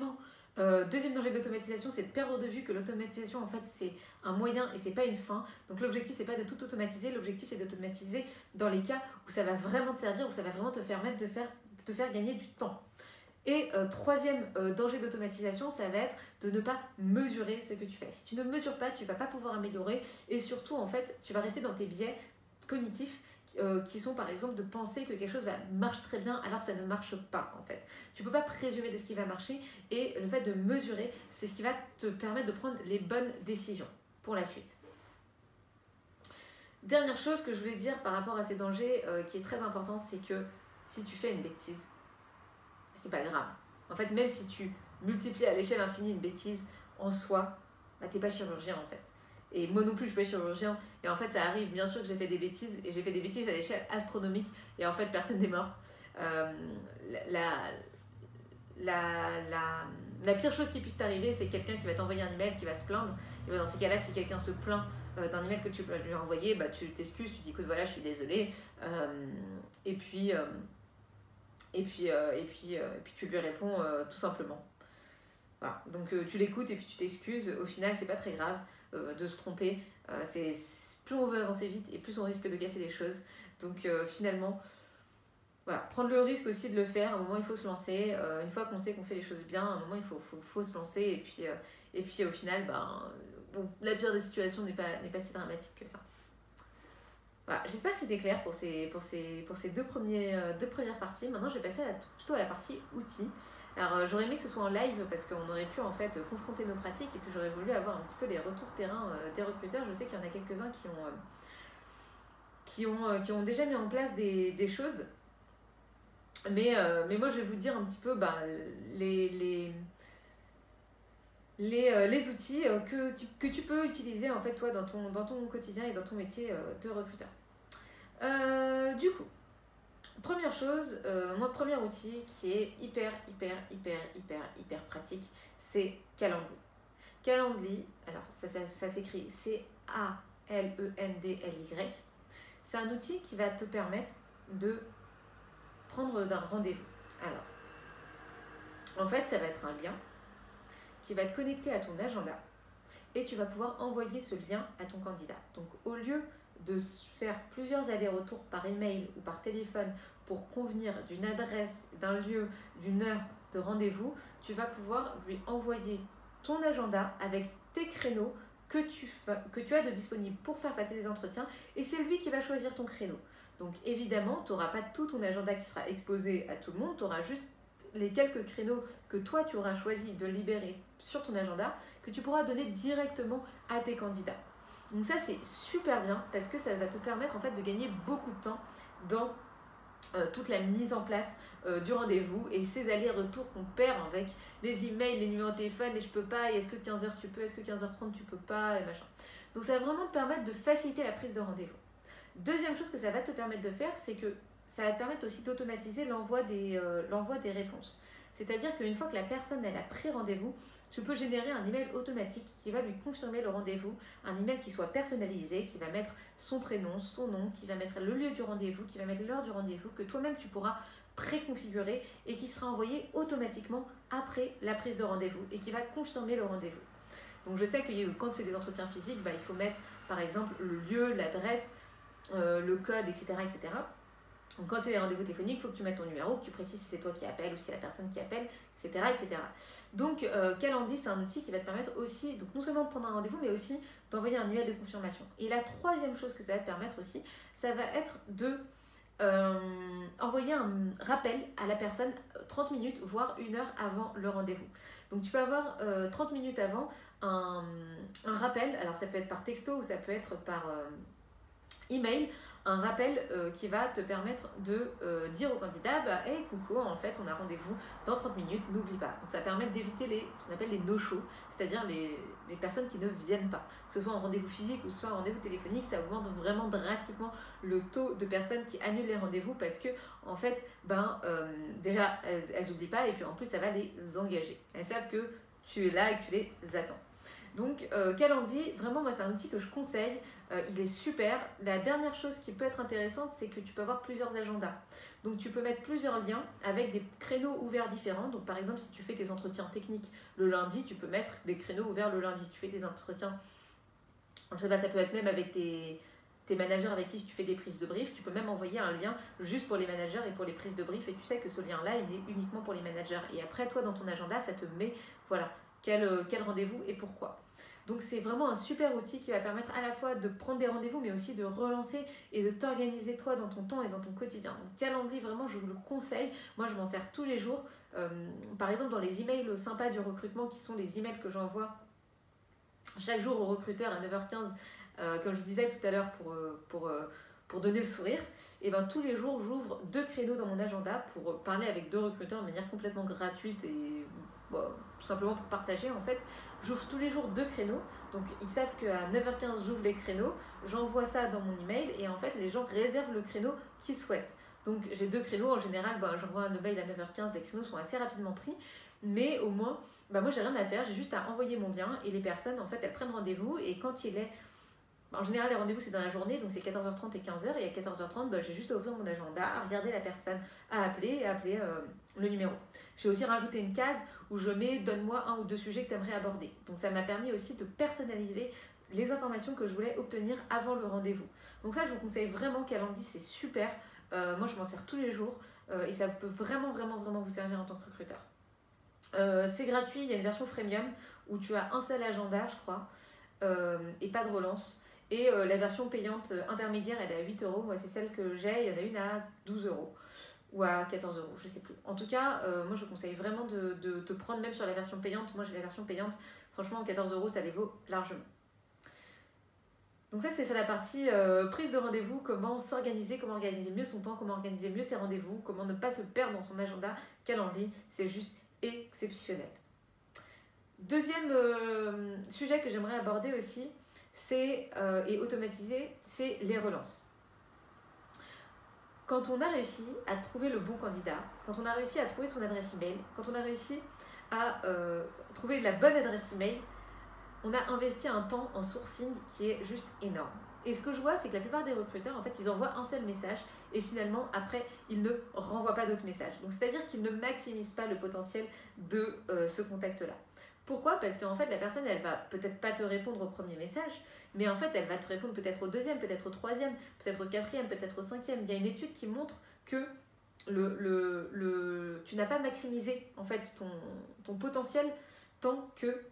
danger de l'automatisation, c'est de perdre de vue que l'automatisation, en fait, c'est un moyen et c'est pas une fin. Donc, l'objectif, c'est pas de tout automatiser. L'objectif, c'est d'automatiser dans les cas où ça va vraiment te servir, où ça va vraiment te permettre de te faire gagner du temps. Et troisième danger d'automatisation, ça va être de ne pas mesurer ce que tu fais. Si tu ne mesures pas, tu ne vas pas pouvoir améliorer et surtout, en fait, tu vas rester dans tes biais cognitifs qui sont par exemple de penser que quelque chose marche très bien alors que ça ne marche pas en fait. Tu ne peux pas présumer de ce qui va marcher et le fait de mesurer, c'est ce qui va te permettre de prendre les bonnes décisions pour la suite. Dernière chose que je voulais dire par rapport à ces dangers qui est très important, c'est que si tu fais une bêtise, c'est pas grave. En fait, même si tu multiplies à l'échelle infinie une bêtise, en soi, t'es pas chirurgien en fait. Et moi non plus, je suis pas chirurgien. Et en fait, ça arrive, bien sûr que j'ai fait des bêtises, et j'ai fait des bêtises à l'échelle astronomique, et en fait, personne n'est mort. La pire chose qui puisse t'arriver, c'est quelqu'un qui va t'envoyer un email, qui va se plaindre. Et dans ces cas-là, si quelqu'un se plaint d'un email que tu peux lui envoyer, tu t'excuses, tu dis écoute, voilà, je suis désolée. Et puis tu lui réponds tout simplement. Voilà. Donc tu l'écoutes et puis tu t'excuses. Au final, c'est pas très grave de se tromper. Plus on veut avancer vite et plus on risque de casser des choses. Donc finalement, voilà, prendre le risque aussi de le faire. À un moment, il faut se lancer. Une fois qu'on sait qu'on fait les choses bien, à un moment, il faut se lancer. Et puis au final, la pire des situations n'est pas si dramatique que ça. Voilà, j'espère que c'était clair pour ces deux premières parties. Maintenant, je vais passer plutôt à la partie outils. Alors, j'aurais aimé que ce soit en live parce qu'on aurait pu en fait confronter nos pratiques et puis j'aurais voulu avoir un petit peu les retours terrain des recruteurs. Je sais qu'il y en a quelques-uns qui ont déjà mis en place des choses. Mais moi, je vais vous dire un petit peu les outils que tu peux utiliser en fait toi dans ton quotidien et dans ton métier de recruteur. Du coup, première chose, premier outil qui est hyper pratique, c'est Calendly. Calendly, alors ça s'écrit C-A-L-E-N-D-L-Y. C'est un outil qui va te permettre de prendre un rendez-vous. Alors, en fait, ça va être un lien qui va te connecter à ton agenda et tu vas pouvoir envoyer ce lien à ton candidat. Donc, au lieu de faire plusieurs allers-retours par email ou par téléphone pour convenir d'une adresse, d'un lieu, d'une heure de rendez-vous, tu vas pouvoir lui envoyer ton agenda avec tes créneaux que tu as de disponibles pour faire passer des entretiens et c'est lui qui va choisir ton créneau. Donc évidemment, tu n'auras pas tout ton agenda qui sera exposé à tout le monde, tu auras juste les quelques créneaux que toi tu auras choisi de libérer sur ton agenda que tu pourras donner directement à tes candidats. Donc ça c'est super bien parce que ça va te permettre en fait de gagner beaucoup de temps dans toute la mise en place du rendez-vous et ces allers-retours qu'on perd avec les emails, les numéros de téléphone et je peux pas, et est-ce que 15h tu peux, est-ce que 15h30 tu peux pas et machin. Donc ça va vraiment te permettre de faciliter la prise de rendez-vous. Deuxième chose que ça va te permettre de faire, c'est que ça va te permettre aussi d'automatiser l'envoi des réponses. C'est-à-dire qu'une fois que la personne elle a pris rendez-vous, tu peux générer un email automatique qui va lui confirmer le rendez-vous, un email qui soit personnalisé, qui va mettre son prénom, son nom, qui va mettre le lieu du rendez-vous, qui va mettre l'heure du rendez-vous, que toi-même tu pourras préconfigurer et qui sera envoyé automatiquement après la prise de rendez-vous et qui va confirmer le rendez-vous. Donc je sais que quand c'est des entretiens physiques, il faut mettre par exemple le lieu, l'adresse, le code, etc. Donc quand c'est des rendez-vous téléphoniques, il faut que tu mettes ton numéro, que tu précises si c'est toi qui appelles ou si c'est la personne qui appelle, etc. Donc Calendly, c'est un outil qui va te permettre aussi, donc non seulement de prendre un rendez-vous, mais aussi d'envoyer un email de confirmation. Et la troisième chose que ça va te permettre aussi, ça va être de envoyer un rappel à la personne 30 minutes, voire 1 heure avant le rendez-vous. Donc tu peux avoir 30 minutes avant un rappel, alors ça peut être par texto ou ça peut être email, un rappel qui va te permettre de dire au candidat bah, hey, coucou, en fait, on a rendez-vous dans 30 minutes, n'oublie pas. Donc, ça permet d'éviter ce qu'on appelle les no-shows, c'est-à-dire les personnes qui ne viennent pas. Que ce soit en rendez-vous physique ou que ce soit en rendez-vous téléphonique, ça augmente vraiment drastiquement le taux de personnes qui annulent les rendez-vous parce que, en fait, déjà, elles n'oublient pas et puis en plus, ça va les engager. Elles savent que tu es là et que tu les attends. Donc, Calendly, vraiment, moi, c'est un outil que je conseille. Il est super. La dernière chose qui peut être intéressante, c'est que tu peux avoir plusieurs agendas. Donc, tu peux mettre plusieurs liens avec des créneaux ouverts différents. Donc, par exemple, si tu fais tes entretiens techniques le lundi, tu peux mettre des créneaux ouverts le lundi. Si tu fais tes entretiens, je sais pas, ça peut être même avec tes managers avec qui tu fais des prises de brief. Tu peux même envoyer un lien juste pour les managers et pour les prises de brief. Et tu sais que ce lien-là, il est uniquement pour les managers. Et après, toi, dans ton agenda, ça te met, voilà, quel rendez-vous et pourquoi. Donc c'est vraiment un super outil qui va permettre à la fois de prendre des rendez-vous mais aussi de relancer et de t'organiser toi dans ton temps et dans ton quotidien. Donc Calendly, vraiment je vous le conseille, moi je m'en sers tous les jours. Par exemple dans les emails sympas du recrutement qui sont les emails que j'envoie chaque jour aux recruteurs à 9h15 comme je disais tout à l'heure pour donner le sourire, et ben tous les jours j'ouvre 2 créneaux dans mon agenda pour parler avec 2 recruteurs de manière complètement gratuite et tout simplement pour partager en fait. J'ouvre tous les jours 2 créneaux, donc ils savent qu'à 9h15 j'ouvre les créneaux, j'envoie ça dans mon email et en fait les gens réservent le créneau qu'ils souhaitent. Donc j'ai 2 créneaux, en général j'envoie un mail à 9h15, les créneaux sont assez rapidement pris, mais au moins moi j'ai rien à faire, j'ai juste à envoyer mon lien et les personnes en fait elles prennent rendez-vous et quand il est en général, les rendez-vous, c'est dans la journée, donc c'est 14h30 et 15h. Et à 14h30, j'ai juste à ouvrir mon agenda, à regarder la personne, à appeler et appeler le numéro. J'ai aussi rajouté une case où je mets « Donne-moi 1 ou 2 sujets que tu aimerais aborder ». Donc ça m'a permis aussi de personnaliser les informations que je voulais obtenir avant le rendez-vous. Donc ça, je vous conseille vraiment Calendly, c'est super. Moi, je m'en sers tous les jours et ça peut vraiment, vraiment, vraiment vous servir en tant que recruteur. C'est gratuit, il y a une version freemium où tu as un seul agenda, je crois, et pas de relance. Et la version payante intermédiaire, elle est à 8 €. Moi, c'est celle que j'ai. Il y en a une à 12 € ou à 14 €, je sais plus. En tout cas, moi, je conseille vraiment de te prendre même sur la version payante. Moi, j'ai la version payante. Franchement, 14 €, ça les vaut largement. Donc ça, c'était sur la partie prise de rendez-vous, comment s'organiser, comment organiser mieux son temps, comment organiser mieux ses rendez-vous, comment ne pas se perdre dans son agenda. Calendly, c'est juste exceptionnel. Deuxième sujet que j'aimerais aborder aussi, et automatiser, c'est les relances. Quand on a réussi à trouver le bon candidat, quand on a réussi à trouver son adresse email, quand on a réussi à trouver la bonne adresse email, on a investi un temps en sourcing qui est juste énorme. Et ce que je vois, c'est que la plupart des recruteurs, en fait, ils envoient un seul message et finalement, après, ils ne renvoient pas d'autres messages. Donc, c'est-à-dire qu'ils ne maximisent pas le potentiel de ce contact-là. Pourquoi ? Parce qu'en fait, la personne, elle va peut-être pas te répondre au premier message, mais en fait, elle va te répondre peut-être au deuxième, peut-être au troisième, peut-être au quatrième, peut-être au cinquième. Il y a une étude qui montre que tu n'as pas maximisé en fait ton potentiel tant que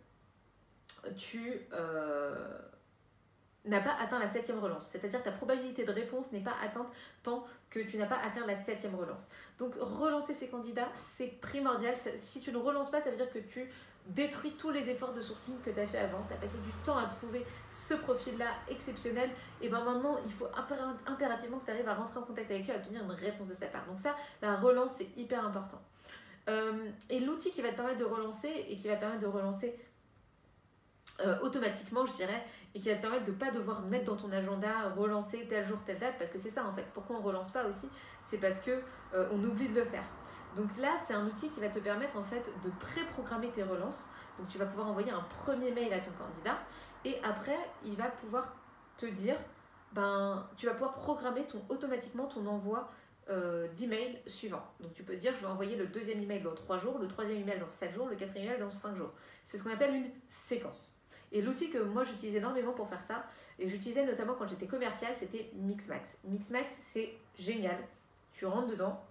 tu n'as pas atteint la 7e relance. C'est-à-dire que ta probabilité de réponse n'est pas atteinte tant que tu n'as pas atteint la 7e relance. Donc, relancer ces candidats, c'est primordial. Si tu ne relances pas, ça veut dire que tu détruis tous les efforts de sourcing que tu as fait avant. Tu as passé du temps à trouver ce profil-là exceptionnel. Et maintenant, il faut impérativement que tu arrives à rentrer en contact avec eux et à obtenir une réponse de sa part. Donc ça, la relance, c'est hyper important. Et l'outil qui va te permettre de relancer et qui va te permettre de relancer automatiquement, je dirais, et qui va te permettre de ne pas devoir mettre dans ton agenda, relancer tel jour, telle date, parce que c'est ça en fait. Pourquoi on ne relance pas aussi ? C'est parce qu'on oublie de le faire. Donc là, c'est un outil qui va te permettre en fait de pré-programmer tes relances. Donc tu vas pouvoir envoyer un premier mail à ton candidat et après, il va pouvoir te dire, tu vas pouvoir programmer automatiquement ton envoi d'email suivant. Donc tu peux dire, je vais envoyer le 2e email dans 3 jours, le 3e email dans 7 jours, le 4e email dans 5 jours. C'est ce qu'on appelle une séquence. Et l'outil que moi j'utilise énormément pour faire ça, et j'utilisais notamment quand j'étais commerciale, c'était Mixmax. Mixmax, c'est génial. Tu rentres dedans,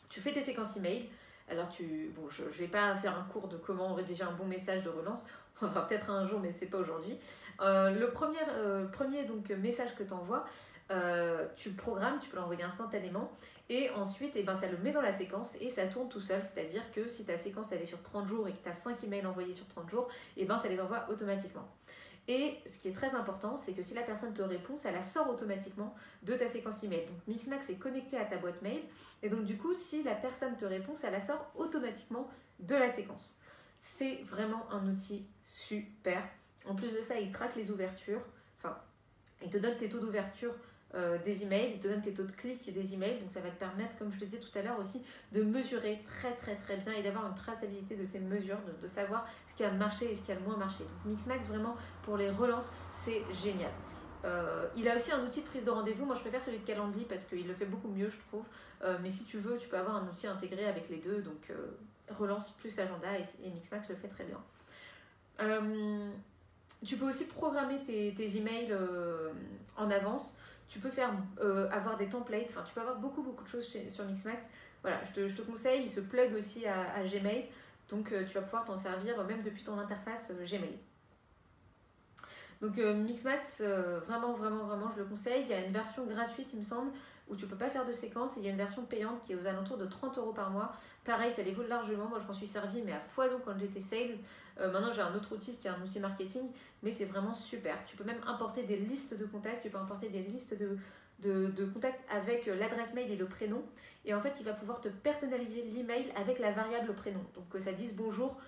tu fais tes séquences email. Alors je vais pas faire un cours de comment rédiger un bon message de relance. On fera peut-être un jour, mais c'est pas aujourd'hui. Le premier donc, message que tu envoies, tu le programmes, tu peux l'envoyer instantanément. Et ensuite, ça le met dans la séquence et ça tourne tout seul. C'est-à-dire que si ta séquence elle est sur 30 jours et que tu as 5 emails envoyés sur 30 jours, ça les envoie automatiquement. Et ce qui est très important, c'est que si la personne te répond, ça la sort automatiquement de ta séquence email. Donc Mixmax est connecté à ta boîte mail. Et donc du coup, si la personne te répond, ça la sort automatiquement de la séquence. C'est vraiment un outil super. En plus de ça, il traque les ouvertures. Enfin, il te donne tes taux d'ouverture des emails, il te donne tes taux de clics des emails, donc ça va te permettre, comme je te disais tout à l'heure aussi, de mesurer très bien et d'avoir une traçabilité de ces mesures, de savoir ce qui a marché et ce qui a le moins marché. Donc Mixmax, vraiment, pour les relances, c'est génial. Il a aussi un outil de prise de rendez-vous. Moi, je préfère celui de Calendly parce qu'il le fait beaucoup mieux, je trouve. Mais si tu veux, tu peux avoir un outil intégré avec les deux. Donc, relance plus agenda et Mixmax le fait très bien. Tu peux aussi programmer tes emails en avance. Tu peux faire avoir des templates. Enfin, tu peux avoir beaucoup de choses sur Mixmax. Voilà, je te conseille. Il se plug aussi à Gmail. Donc, tu vas pouvoir t'en servir même depuis ton interface Gmail. Donc Mixmax, vraiment, je le conseille. Il y a une version gratuite, il me semble, où tu ne peux pas faire de séquence. Et il y a une version payante qui est aux alentours de 30 € par mois. Pareil, ça les vaut largement. Moi, je m'en suis servie, mais à foison quand j'étais sales. Maintenant, j'ai un autre outil qui est un outil marketing, mais c'est vraiment super. Tu peux même importer des listes de contacts. Tu peux importer des listes de contacts avec l'adresse mail et le prénom. Et en fait, il va pouvoir te personnaliser l'email avec la variable prénom. Donc, que ça dise bonjour,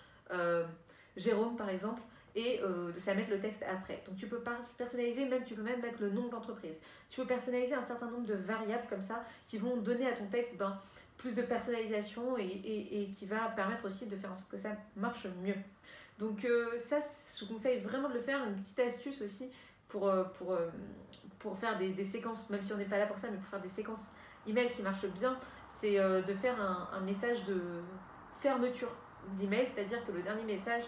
Jérôme, par exemple. Et ça met le texte après. Donc tu peux personnaliser, tu peux même mettre le nom de l'entreprise. Tu peux personnaliser un certain nombre de variables comme ça qui vont donner à ton texte plus de personnalisation et qui va permettre aussi de faire en sorte que ça marche mieux. Donc ça, je vous conseille vraiment de le faire. Une petite astuce aussi pour faire des séquences, même si on n'est pas là pour ça, mais pour faire des séquences email qui marchent bien, c'est de faire un message de fermeture d'email, c'est-à-dire que le dernier message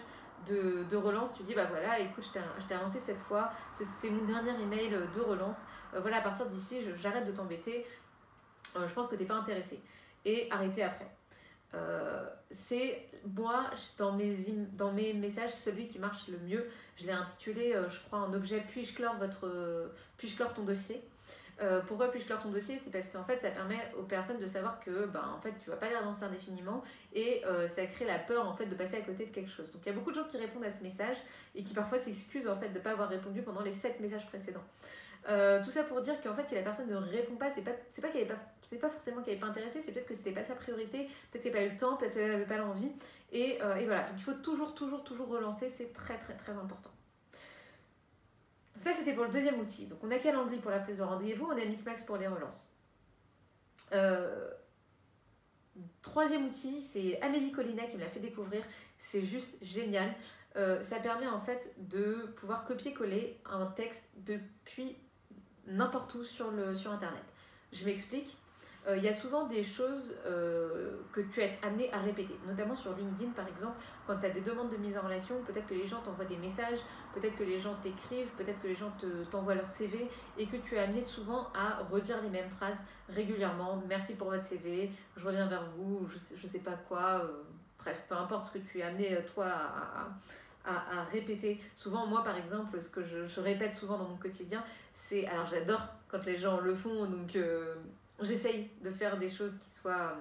de relance, tu dis bah voilà, écoute, je t'ai relancé cette fois, c'est mon dernier email de relance, voilà, à partir d'ici j'arrête de t'embêter, je pense que t'es pas intéressé, et arrêter après. C'est moi dans mes messages celui qui marche le mieux. Je l'ai intitulé je crois en objet puis-je clore ton dossier. Pourquoi puis-je clore ton dossier? C'est parce qu'en fait ça permet aux personnes de savoir que en fait tu vas pas les relancer indéfiniment et ça crée la peur en fait de passer à côté de quelque chose. Donc il y a beaucoup de gens qui répondent à ce message et qui parfois s'excusent en fait de ne pas avoir répondu pendant les 7 messages précédents. Tout ça pour dire qu'en fait si la personne ne répond pas, c'est pas forcément qu'elle n'est pas intéressée, c'est peut-être que c'était pas sa priorité, peut-être qu'elle n'avait pas eu le temps, peut-être qu'elle n'avait pas l'envie et voilà. Donc il faut toujours relancer, c'est très important. Ça, c'était pour le deuxième outil. Donc, on a Calendly pour la prise de rendez-vous, on a Mixmax pour les relances. Troisième outil, c'est Amélie Collina qui me l'a fait découvrir. C'est juste génial. Ça permet en fait de pouvoir copier-coller un texte depuis n'importe où sur Internet. Je m'explique. Il y a souvent des choses que tu es amené à répéter, notamment sur LinkedIn par exemple, quand tu as des demandes de mise en relation, peut-être que les gens t'envoient des messages, peut-être que les gens t'écrivent, peut-être que les gens t'envoient leur CV et que tu es amené souvent à redire les mêmes phrases régulièrement. Merci pour votre CV, je reviens vers vous, je sais pas quoi, bref, peu importe ce que tu es amené toi à répéter. Souvent, moi par exemple, ce que je répète souvent dans mon quotidien, c'est, alors j'adore quand les gens le font, donc j'essaye de faire des choses qui soient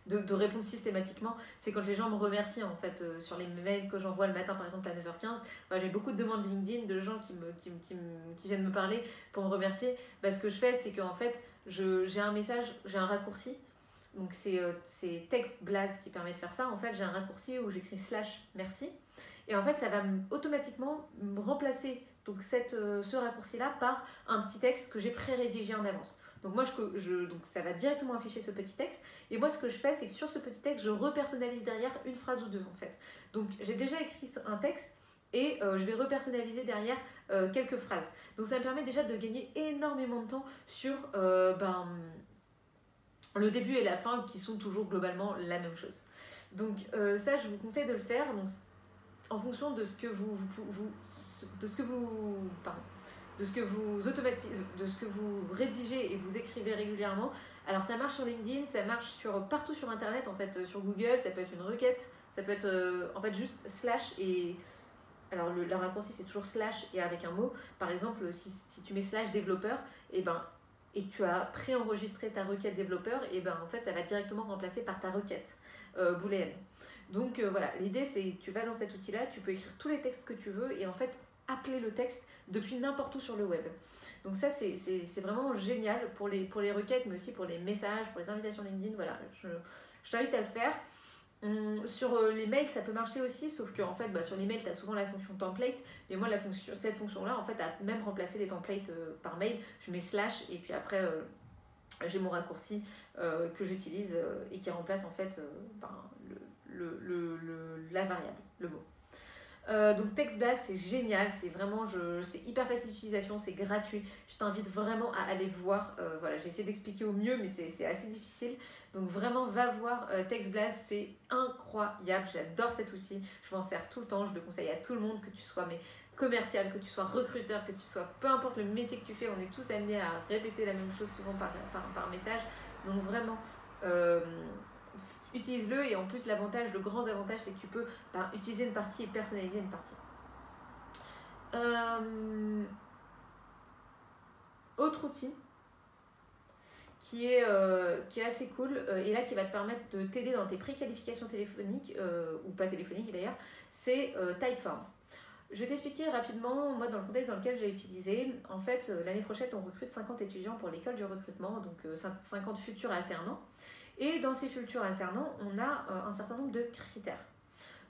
de répondre systématiquement. C'est quand les gens me remercient en fait sur les mails que j'envoie le matin par exemple à 9h15. J'ai beaucoup de demandes LinkedIn de gens qui viennent me parler pour me remercier. Ce que je fais, c'est qu'en fait j'ai un message, j'ai un raccourci. Donc c'est texte blaze qui permet de faire ça. En fait j'ai un raccourci où j'écris /merci et en fait ça va automatiquement me remplacer donc ce raccourci là par un petit texte que j'ai pré-rédigé en avance. Donc moi, donc ça va directement afficher ce petit texte. Et moi, ce que je fais, c'est que sur ce petit texte, je repersonnalise derrière une phrase ou deux, en fait. Donc j'ai déjà écrit un texte et je vais repersonnaliser derrière quelques phrases. Donc ça me permet déjà de gagner énormément de temps sur le début et la fin, qui sont toujours globalement la même chose. Donc ça, je vous conseille de le faire. Donc, en fonction de ce que vous automatisez, de ce que vous rédigez et vous écrivez régulièrement. Alors ça marche sur LinkedIn, ça marche partout sur Internet, en fait, sur Google, ça peut être une requête, ça peut être en fait juste / et... Alors le raccourci c'est toujours / et avec un mot. Par exemple, si tu mets / développeur, et que tu as préenregistré ta requête développeur, en fait ça va directement remplacer par ta requête booléenne. Donc voilà, l'idée c'est que tu vas dans cet outil-là, tu peux écrire tous les textes que tu veux et en fait appeler le texte depuis n'importe où sur le web. Donc ça, c'est vraiment génial pour les requêtes, mais aussi pour les messages, pour les invitations LinkedIn. Voilà, je t'invite à le faire. Sur les mails, ça peut marcher aussi, sauf que en fait, sur les mails, tu as souvent la fonction template. Et moi, cette fonction-là, en fait, a même remplacé les templates par mail. Je mets slash et puis après, j'ai mon raccourci que j'utilise et qui remplace en fait la variable, le mot. Donc TextBlast, c'est génial, c'est hyper facile d'utilisation, c'est gratuit. Je t'invite vraiment à aller voir. Voilà, j'ai essayé d'expliquer au mieux, mais c'est assez difficile. Donc vraiment, va voir TextBlast, c'est incroyable. J'adore cet outil, je m'en sers tout le temps, je le conseille à tout le monde, que tu sois commercial, que tu sois recruteur, que tu sois, peu importe le métier que tu fais, on est tous amenés à répéter la même chose souvent par message. Donc vraiment, utilise-le, et en plus le grand avantage, c'est que tu peux utiliser une partie et personnaliser une partie. Autre outil qui est assez cool et là qui va te permettre de t'aider dans tes préqualifications téléphoniques ou pas téléphoniques d'ailleurs, c'est Typeform. Je vais t'expliquer rapidement, moi, dans le contexte dans lequel j'ai utilisé. En fait, l'année prochaine, on recrute 50 étudiants pour l'école du recrutement, donc 50 futurs alternants. Et dans ces futurs alternants, on a un certain nombre de critères.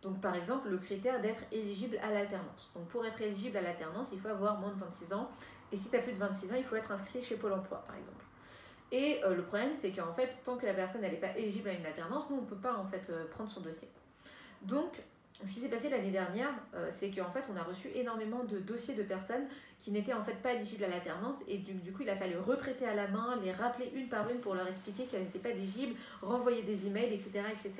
Donc, par exemple, le critère d'être éligible à l'alternance. Donc, pour être éligible à l'alternance, il faut avoir moins de 26 ans. Et si tu as plus de 26 ans, il faut être inscrit chez Pôle emploi, par exemple. Et le problème, c'est qu'en fait, tant que la personne n'est pas éligible à une alternance, nous, on ne peut pas en fait prendre son dossier. Donc, ce qui s'est passé l'année dernière, c'est qu'en fait, on a reçu énormément de dossiers de personnes qui n'étaient en fait pas éligibles à l'alternance, et du coup, il a fallu retraiter à la main, les rappeler une par une pour leur expliquer qu'elles n'étaient pas éligibles, renvoyer des emails, etc., etc.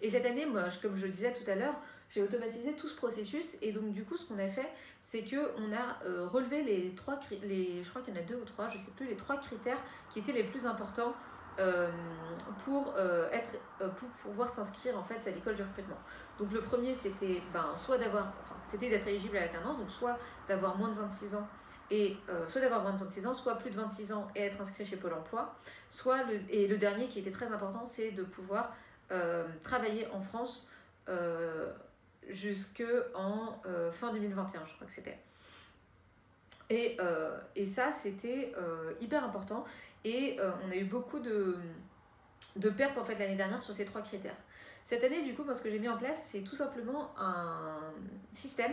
Et cette année, moi, comme je le disais tout à l'heure, j'ai automatisé tout ce processus, et donc du coup, ce qu'on a fait, c'est qu'on a relevé je crois qu'il y en a 2 ou 3, je ne sais plus, les 3 critères qui étaient les plus importants pour pouvoir s'inscrire en fait à l'école du recrutement. Donc le premier, c'était c'était d'être éligible à l'alternance, donc soit d'avoir moins de 26 ans et soit d'avoir moins de 26 ans, soit plus de 26 ans et être inscrit chez Pôle emploi, et le dernier qui était très important, c'est de pouvoir travailler en France jusqu'en fin 2021, je crois que c'était. Et ça, c'était hyper important. Et on a eu beaucoup de pertes en fait l'année dernière sur ces 3 critères. Cette année, du coup, moi, ce que j'ai mis en place, c'est tout simplement un système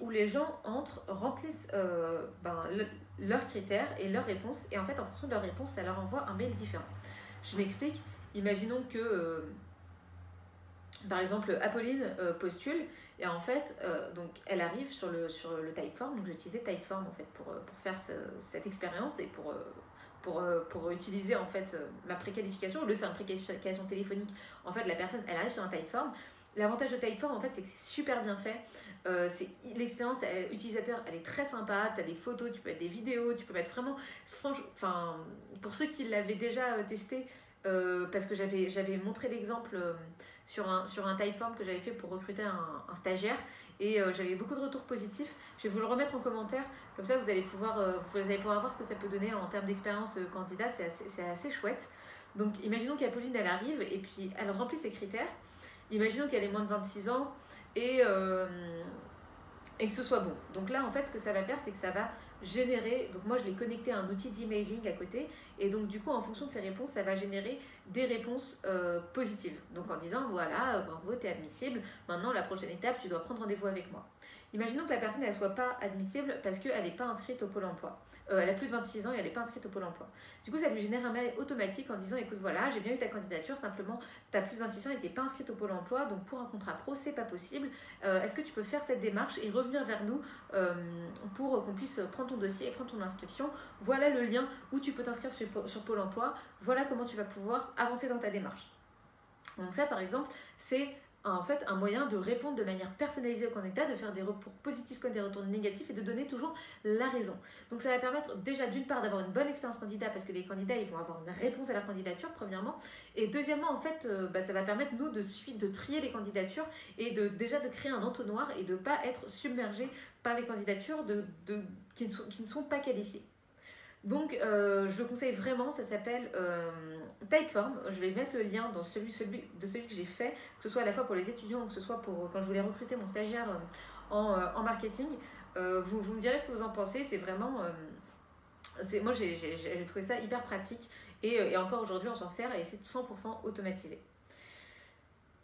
où les gens remplissent leurs critères et leurs réponses. Et en fait, en fonction de leurs réponses, ça leur envoie un mail différent. Je m'explique. Imaginons que, par exemple, Apolline postule. Et en fait, donc elle arrive sur le Typeform. Donc j'ai utilisé Typeform en fait pour faire cette expérience et pour utiliser en fait ma préqualification. Au lieu de faire une préqualification téléphonique, en fait la personne elle arrive sur un Typeform. L'avantage de Typeform en fait, c'est que c'est super bien fait. L'expérience utilisateur elle est très sympa. Tu as des photos, tu peux mettre des vidéos, tu peux mettre vraiment, pour ceux qui l'avaient déjà testé, parce que j'avais montré l'exemple sur un Typeform que j'avais fait pour recruter un stagiaire, et j'avais beaucoup de retours positifs. Je vais vous le remettre en commentaire, comme ça vous allez pouvoir voir ce que ça peut donner en termes d'expérience candidat. C'est assez chouette. Donc imaginons qu'Apolline elle arrive et puis elle remplit ses critères. Imaginons qu'elle ait moins de 26 ans et que ce soit bon. Donc là en fait ce que ça va faire, c'est que ça va générer, donc moi je l'ai connecté à un outil d'emailing à côté, et donc du coup en fonction de ces réponses ça va générer des réponses positives, donc en disant voilà, bravo, t'es admissible, maintenant la prochaine étape tu dois prendre rendez-vous avec moi. Imaginons que la personne elle soit pas admissible parce qu'elle n'est pas inscrite au Pôle emploi, elle a plus de 26 ans et elle n'est pas inscrite au Pôle emploi. Du coup ça lui génère un mail automatique en disant écoute voilà, j'ai bien eu ta candidature, simplement tu as plus de 26 ans et t'es pas inscrite au Pôle emploi, donc pour un contrat pro c'est pas possible, est-ce que tu peux faire cette démarche et revenir vers nous pour qu'on puisse prendre ton dossier et prendre ton inscription. Voilà le lien où tu peux t'inscrire sur Pôle emploi, voilà comment tu vas pouvoir avancer dans ta démarche. Donc ça par exemple c'est en fait un moyen de répondre de manière personnalisée au candidat, de faire des retours positifs comme des retours négatifs et de donner toujours la raison. Donc ça va permettre déjà d'une part d'avoir une bonne expérience candidat parce que les candidats ils vont avoir une réponse à leur candidature premièrement, et deuxièmement en fait ça va permettre nous de trier les candidatures et déjà de créer un entonnoir et de ne pas être submergé par les candidatures qui ne sont pas qualifiées. Donc je le conseille vraiment, ça s'appelle Typeform. Je vais mettre le lien dans celui que j'ai fait, que ce soit à la fois pour les étudiants ou que ce soit pour quand je voulais recruter mon stagiaire en marketing. Vous me direz ce que vous en pensez, c'est vraiment... moi j'ai trouvé ça hyper pratique et encore aujourd'hui on s'en sert et c'est 100% automatisé.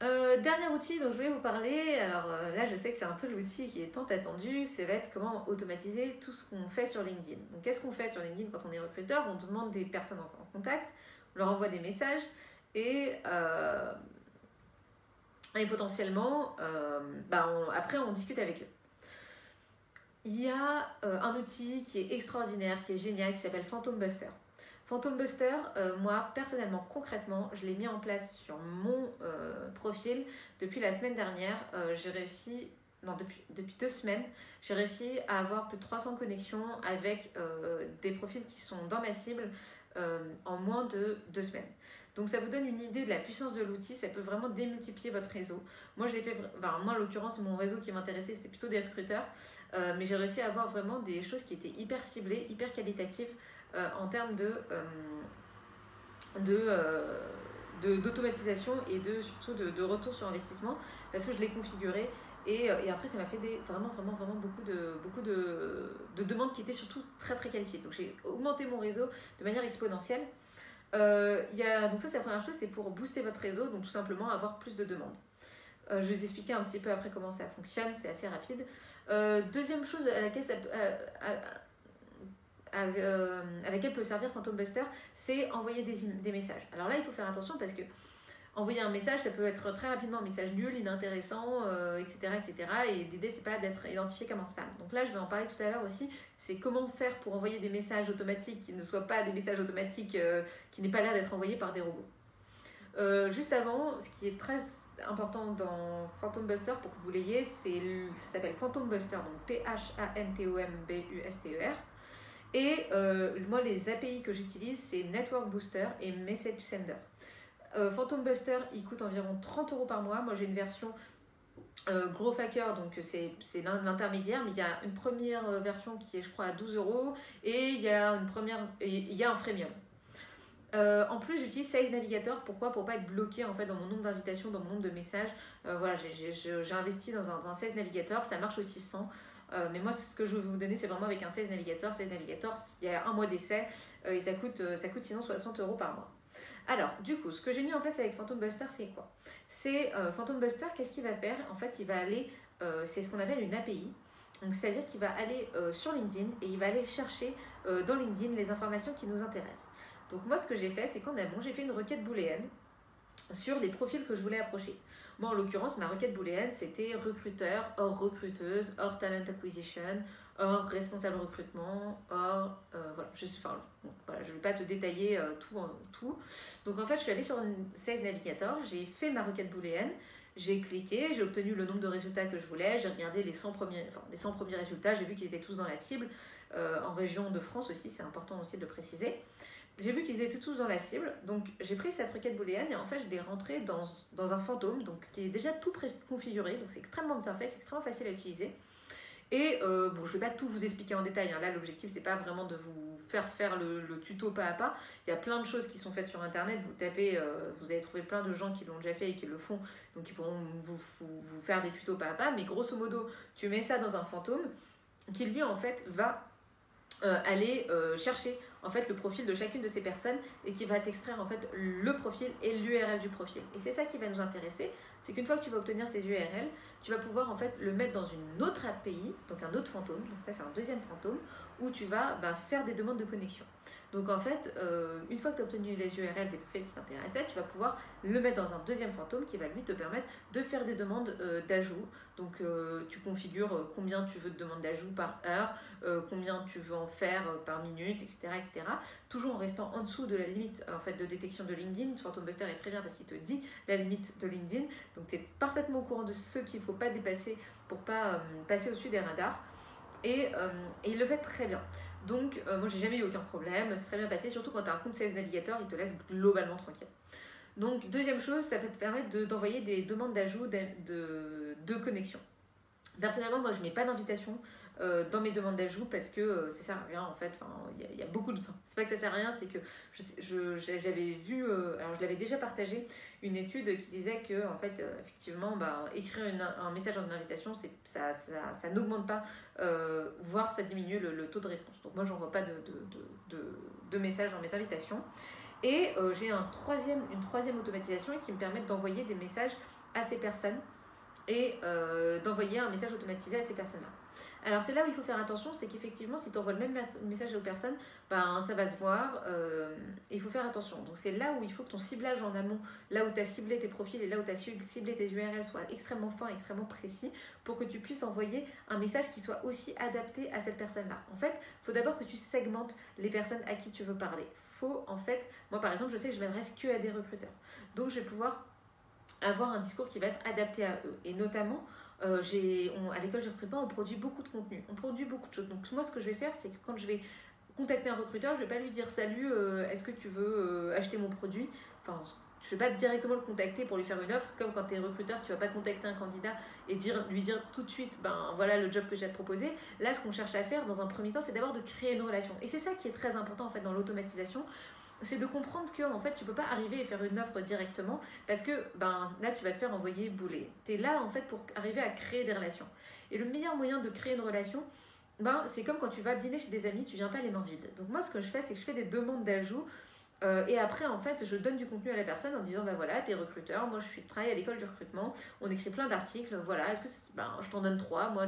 Dernier outil dont je voulais vous parler, alors là je sais que c'est un peu l'outil qui est tant attendu, ça va être comment automatiser tout ce qu'on fait sur LinkedIn. Donc qu'est-ce qu'on fait sur LinkedIn quand on est recruteur? On demande des personnes en contact, on leur envoie des messages et potentiellement après on discute avec eux. Il y a un outil qui est extraordinaire, qui est génial, qui s'appelle Phantom Buster. Phantom Buster, moi personnellement, concrètement, je l'ai mis en place sur mon profil depuis la semaine dernière. J'ai réussi, depuis 2 semaines, j'ai réussi à avoir plus de 300 connexions avec des profils qui sont dans ma cible en moins de 2 semaines. Donc ça vous donne une idée de la puissance de l'outil, ça peut vraiment démultiplier votre réseau. Moi je l'ai fait, moi en l'occurrence mon réseau qui m'intéressait c'était plutôt des recruteurs, mais j'ai réussi à avoir vraiment des choses qui étaient hyper ciblées, hyper qualitatives en termes d'automatisation et surtout de retour sur investissement parce que je l'ai configuré et après ça m'a fait vraiment beaucoup de demandes qui étaient surtout très très qualifiées. Donc j'ai augmenté mon réseau de manière exponentielle. Donc ça c'est la première chose, c'est pour booster votre réseau, donc tout simplement avoir plus de demandes. Je vais vous expliquer un petit peu après comment ça fonctionne, c'est assez rapide. Deuxième chose à laquelle peut servir Phantom Buster, c'est envoyer des messages. Alors là il faut faire attention parce que envoyer un message, ça peut être très rapidement un message nul, inintéressant, etc. Et l'idée, c'est pas d'être identifié comme un spam. Donc là, je vais en parler tout à l'heure aussi. C'est comment faire pour envoyer des messages automatiques qui ne soient pas des messages automatiques qui n'aient pas l'air d'être envoyés par des robots. Juste avant, ce qui est très important dans Phantom Buster, pour que vous l'ayez, ça s'appelle Phantom Buster, donc Phantombuster. Et moi, les API que j'utilise, c'est Network Booster et Message Sender. Phantom Buster, il coûte environ 30 € par mois. Moi, j'ai une version Growth Hacker, donc c'est l'intermédiaire, mais il y a une première version qui est, je crois, à 12 € et il y a un freemium. En plus, j'utilise Sales Navigator. Pourquoi? Pour pas être bloqué en fait dans mon nombre d'invitations, dans mon nombre de messages. Voilà, j'ai investi dans un Sales Navigator. Ça marche aussi sans. Mais moi, ce que je veux vous donner, c'est vraiment avec un Sales Navigator. Sales Navigator, il y a 1 mois d'essai et ça coûte sinon 60 € par mois. Alors, du coup, ce que j'ai mis en place avec Phantom Buster, c'est quoi? C'est Phantom Buster, qu'est-ce qu'il va faire? En fait, il va aller, c'est ce qu'on appelle une API. Donc, c'est-à-dire qu'il va aller sur LinkedIn et il va aller chercher dans LinkedIn les informations qui nous intéressent. Donc, moi, ce que j'ai fait, c'est qu'en amont, j'ai fait une requête booléenne sur les profils que je voulais approcher. Moi, en l'occurrence, ma requête booléenne, c'était recruteur, hors recruteuse, hors talent acquisition, hors responsable recrutement, hors... voilà, je ne vais pas te détailler tout. Donc, en fait, je suis allée sur Sales Navigator, j'ai fait ma requête booléenne, j'ai cliqué, j'ai obtenu le nombre de résultats que je voulais, j'ai regardé les 100 premiers résultats, j'ai vu qu'ils étaient tous dans la cible, en région de France aussi, c'est important aussi de le préciser. J'ai vu qu'ils étaient tous dans la cible, donc j'ai pris cette requête booléenne et en fait je l'ai rentrée dans un fantôme, donc qui est déjà tout préconfiguré, donc c'est extrêmement bien fait, c'est extrêmement facile à utiliser. Et je ne vais pas tout vous expliquer en détail, hein. Là l'objectif c'est pas vraiment de vous faire le tuto pas à pas, il y a plein de choses qui sont faites sur internet, vous tapez, vous allez trouver plein de gens qui l'ont déjà fait et qui le font, donc ils pourront vous faire des tutos pas à pas, mais grosso modo tu mets ça dans un fantôme qui lui en fait va aller chercher en fait le profil de chacune de ces personnes et qui va t'extraire en fait le profil et l'URL du profil. Et c'est ça qui va nous intéresser, c'est qu'une fois que tu vas obtenir ces URL, tu vas pouvoir en fait le mettre dans une autre API, donc un autre fantôme, donc ça c'est un deuxième fantôme, où tu vas faire des demandes de connexion. Donc en fait, une fois que tu as obtenu les URL des profils qui t'intéressaient, tu vas pouvoir le mettre dans un deuxième fantôme qui va lui te permettre de faire des demandes d'ajout. Donc tu configures combien tu veux de demandes d'ajout par heure, combien tu veux en faire par minute, etc., etc. Toujours en restant en dessous de la limite en fait, de détection de LinkedIn. Phantom Buster est très bien parce qu'il te dit la limite de LinkedIn. Donc tu es parfaitement au courant de ce qu'il ne faut pas dépasser pour ne pas passer au-dessus des radars. Et il le fait très bien. Donc moi j'ai jamais eu aucun problème, c'est très bien passé, surtout quand tu as un compte Sales Navigator, il te laisse globalement tranquille. Donc deuxième chose, ça peut te permettre d'envoyer des demandes d'ajout de connexion. Personnellement, moi je mets pas d'invitation dans mes demandes d'ajout parce que ça sert à rien en fait. Enfin, il y a beaucoup de. Enfin, c'est pas que ça sert à rien, c'est que j'avais vu, alors je l'avais déjà partagé, une étude qui disait que en fait, effectivement, écrire un message dans une invitation, ça n'augmente pas, voire ça diminue le taux de réponse. Donc moi, j'envoie pas de messages dans mes invitations. Et j'ai une troisième automatisation qui me permet d'envoyer des messages à ces personnes et d'envoyer un message automatisé à ces personnes-là. Alors c'est là où il faut faire attention, c'est qu'effectivement si tu envoies le même message aux personnes, ça va se voir, il faut faire attention. Donc c'est là où il faut que ton ciblage en amont, là où tu as ciblé tes profils et là où tu as ciblé tes URL soit extrêmement fin, extrêmement précis pour que tu puisses envoyer un message qui soit aussi adapté à cette personne-là. En fait, il faut d'abord que tu segmentes les personnes à qui tu veux parler. En fait, moi par exemple, je sais que je m'adresse que à des recruteurs. Donc je vais pouvoir avoir un discours qui va être adapté à eux. Et notamment, à l'école de recrutement, on produit beaucoup de contenu, on produit beaucoup de choses. Donc moi, ce que je vais faire, c'est que quand je vais contacter un recruteur, je ne vais pas lui dire salut, est-ce que tu veux acheter mon produit? Enfin, je ne vais pas directement le contacter pour lui faire une offre, comme quand tu es recruteur, tu ne vas pas contacter un candidat et lui dire tout de suite, voilà le job que j'ai à te proposer. Là, ce qu'on cherche à faire dans un premier temps, c'est d'abord de créer une relation. Et c'est ça qui est très important en fait dans l'automatisation, c'est de comprendre que en fait, tu ne peux pas arriver et faire une offre directement parce que là, tu vas te faire envoyer bouler. Tu es là en fait pour arriver à créer des relations. Et le meilleur moyen de créer une relation, c'est comme quand tu vas dîner chez des amis, tu viens pas les mains vides. Donc moi, ce que je fais, c'est que je fais des demandes d'ajout. Et après, en fait, je donne du contenu à la personne en disant voilà, t'es recruteur, moi je travaille à l'école du recrutement, on écrit plein d'articles, voilà, est-ce que je t'en donne 3, moi,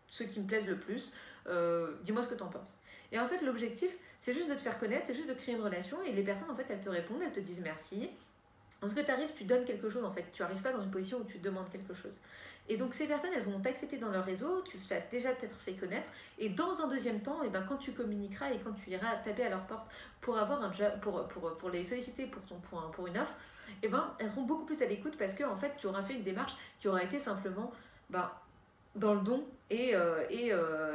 ceux qui me plaisent le plus, dis-moi ce que t'en penses. Et en fait, l'objectif, c'est juste de te faire connaître, c'est juste de créer une relation, et les personnes, en fait, elles te répondent, elles te disent merci. Lorsque tu arrives, tu donnes quelque chose, en fait, tu n'arrives pas dans une position où tu demandes quelque chose. Et donc ces personnes, elles vont t'accepter dans leur réseau, tu t'as déjà peut-être fait connaître, et dans un deuxième temps, quand tu communiqueras et quand tu iras taper à leur porte pour avoir un job, pour les solliciter pour une offre, elles seront beaucoup plus à l'écoute parce que en fait, tu auras fait une démarche qui aura été simplement dans le don et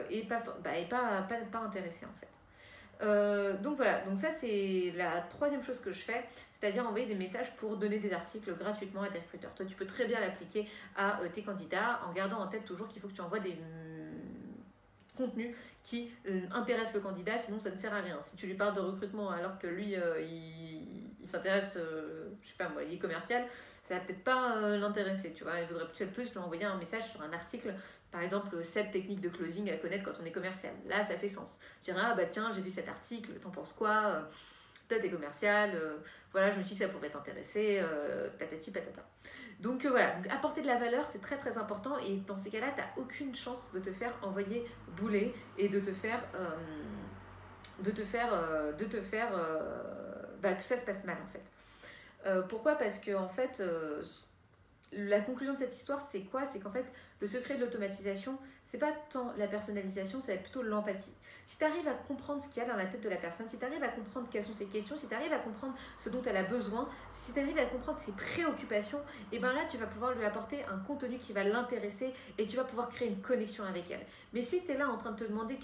pas intéressée en fait. Donc voilà, donc ça c'est la troisième chose que je fais, c'est-à-dire envoyer des messages pour donner des articles gratuitement à tes recruteurs. Toi, tu peux très bien l'appliquer à tes candidats en gardant en tête toujours qu'il faut que tu envoies des contenus qui intéressent le candidat, sinon ça ne sert à rien. Si tu lui parles de recrutement alors que lui, il s'intéresse, je sais pas moi, il est commercial, ça va peut-être pas l'intéresser, tu vois. Il faudrait peut-être plus lui envoyer un message sur un article, par exemple 7 techniques de closing à connaître quand on est commercial. Là, ça fait sens. Je dirais, tiens, j'ai vu cet article, t'en penses quoi? Toi, t'es commercial, voilà, je me suis dit que ça pourrait t'intéresser, patati patata. Donc voilà, donc, apporter de la valeur, c'est très très important, et dans ces cas-là, t'as aucune chance de te faire envoyer bouler et de te faire que ça se passe mal en fait. Pourquoi? Parce que en fait, la conclusion de cette histoire, c'est quoi? C'est qu'en fait, le secret de l'automatisation, c'est pas tant la personnalisation, ça va être plutôt l'empathie. Si tu arrives à comprendre ce qu'il y a dans la tête de la personne, si tu arrives à comprendre quelles sont ses questions, si tu arrives à comprendre ce dont elle a besoin, si tu arrives à comprendre ses préoccupations, et là, tu vas pouvoir lui apporter un contenu qui va l'intéresser et tu vas pouvoir créer une connexion avec elle. Mais si tu es là en train de te demander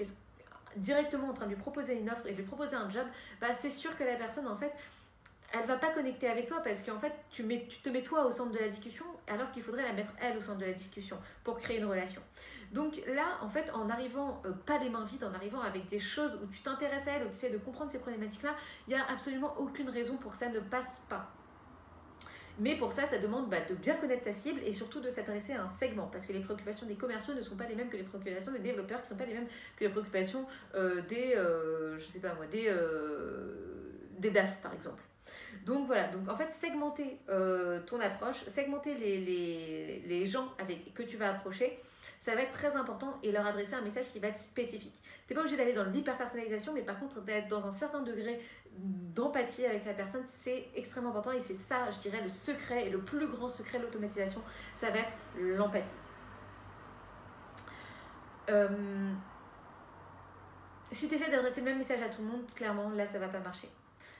directement en train de lui proposer une offre et de lui proposer un job, c'est sûr que la personne, en fait, elle va pas connecter avec toi parce qu'en fait, tu te mets toi au centre de la discussion alors qu'il faudrait la mettre elle au centre de la discussion pour créer une relation. Donc là, en fait, en arrivant pas les mains vides, en arrivant avec des choses où tu t'intéresses à elle, où tu essaies de comprendre ces problématiques-là, il n'y a absolument aucune raison pour que ça ne passe pas. Mais pour ça, ça demande de bien connaître sa cible et surtout de s'adresser à un segment parce que les préoccupations des commerciaux ne sont pas les mêmes que les préoccupations des développeurs, qui ne sont pas les mêmes que les préoccupations des DAF par exemple. Donc voilà, donc en fait segmenter ton approche, segmenter les gens que tu vas approcher, ça va être très important et leur adresser un message qui va être spécifique. Tu n'es pas obligé d'aller dans l'hyper-personnalisation, mais par contre d'être dans un certain degré d'empathie avec la personne, c'est extrêmement important et c'est ça, je dirais, le secret et le plus grand secret de l'automatisation, ça va être l'empathie. Si tu essaies d'adresser le même message à tout le monde, clairement, là, ça ne va pas marcher.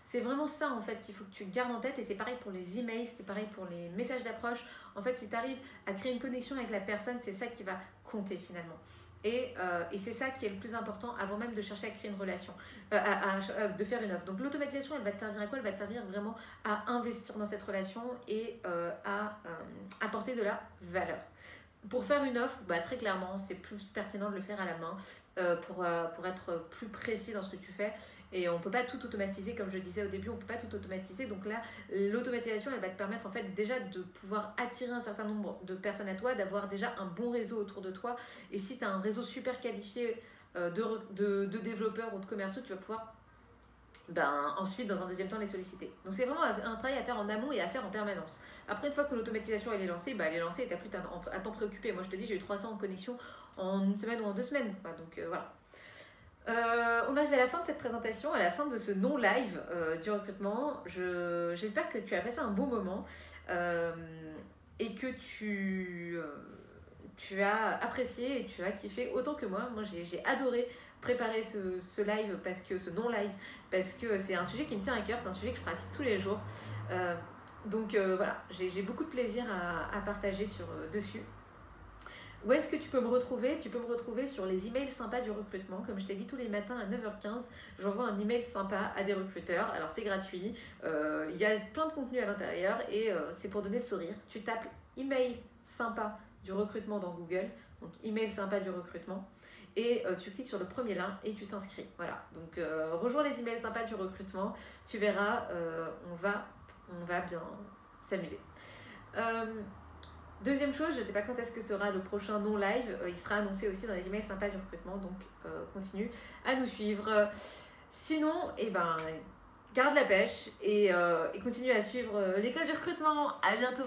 C'est vraiment ça en fait qu'il faut que tu gardes en tête et c'est pareil pour les emails, c'est pareil pour les messages d'approche. En fait, si tu arrives à créer une connexion avec la personne, c'est ça qui va compter finalement. Et c'est ça qui est le plus important avant même de chercher à créer une relation, de faire une offre. Donc l'automatisation, elle va te servir à quoi? Elle va te servir vraiment à investir dans cette relation et à apporter de la valeur. Pour faire une offre, bah, très clairement, c'est plus pertinent de le faire à la main pour être plus précis dans ce que tu fais. Et on ne peut pas tout automatiser, comme je le disais au début, on ne peut pas tout automatiser. Donc là, l'automatisation, elle va te permettre en fait déjà de pouvoir attirer un certain nombre de personnes à toi, d'avoir déjà un bon réseau autour de toi. Et si tu as un réseau super qualifié de développeurs ou de commerciaux, tu vas pouvoir ensuite, dans un deuxième temps, les solliciter. Donc c'est vraiment un travail à faire en amont et à faire en permanence. Après, une fois que l'automatisation elle est lancée, elle est lancée et tu n'as plus à t'en préoccuper. Moi, je te dis, j'ai eu 300 connexions en une semaine ou en 2 semaines. Donc voilà. On arrive à la fin de cette présentation, à la fin de ce non-live du recrutement. J'espère que tu as passé un bon moment et que tu as apprécié et tu as kiffé autant que moi. Moi, j'ai adoré préparer ce live, ce non-live, parce que c'est un sujet qui me tient à cœur, c'est un sujet que je pratique tous les jours. Donc voilà, j'ai beaucoup de plaisir à partager dessus. Où est-ce que tu peux me retrouver? Tu peux me retrouver sur les emails sympas du recrutement. Comme je t'ai dit, tous les matins à 9h15, j'envoie un email sympa à des recruteurs. Alors c'est gratuit, il y a plein de contenu à l'intérieur et c'est pour donner le sourire. Tu tapes email sympa du recrutement dans Google, donc email sympa du recrutement, et tu cliques sur le premier lien et tu t'inscris. Voilà, donc rejoins les emails sympas du recrutement, tu verras, on va bien s'amuser. Deuxième chose, je ne sais pas quand est-ce que sera le prochain non-live, il sera annoncé aussi dans les emails sympas du recrutement, donc continue à nous suivre. Sinon, garde la pêche et continue à suivre l'école du recrutement. À bientôt.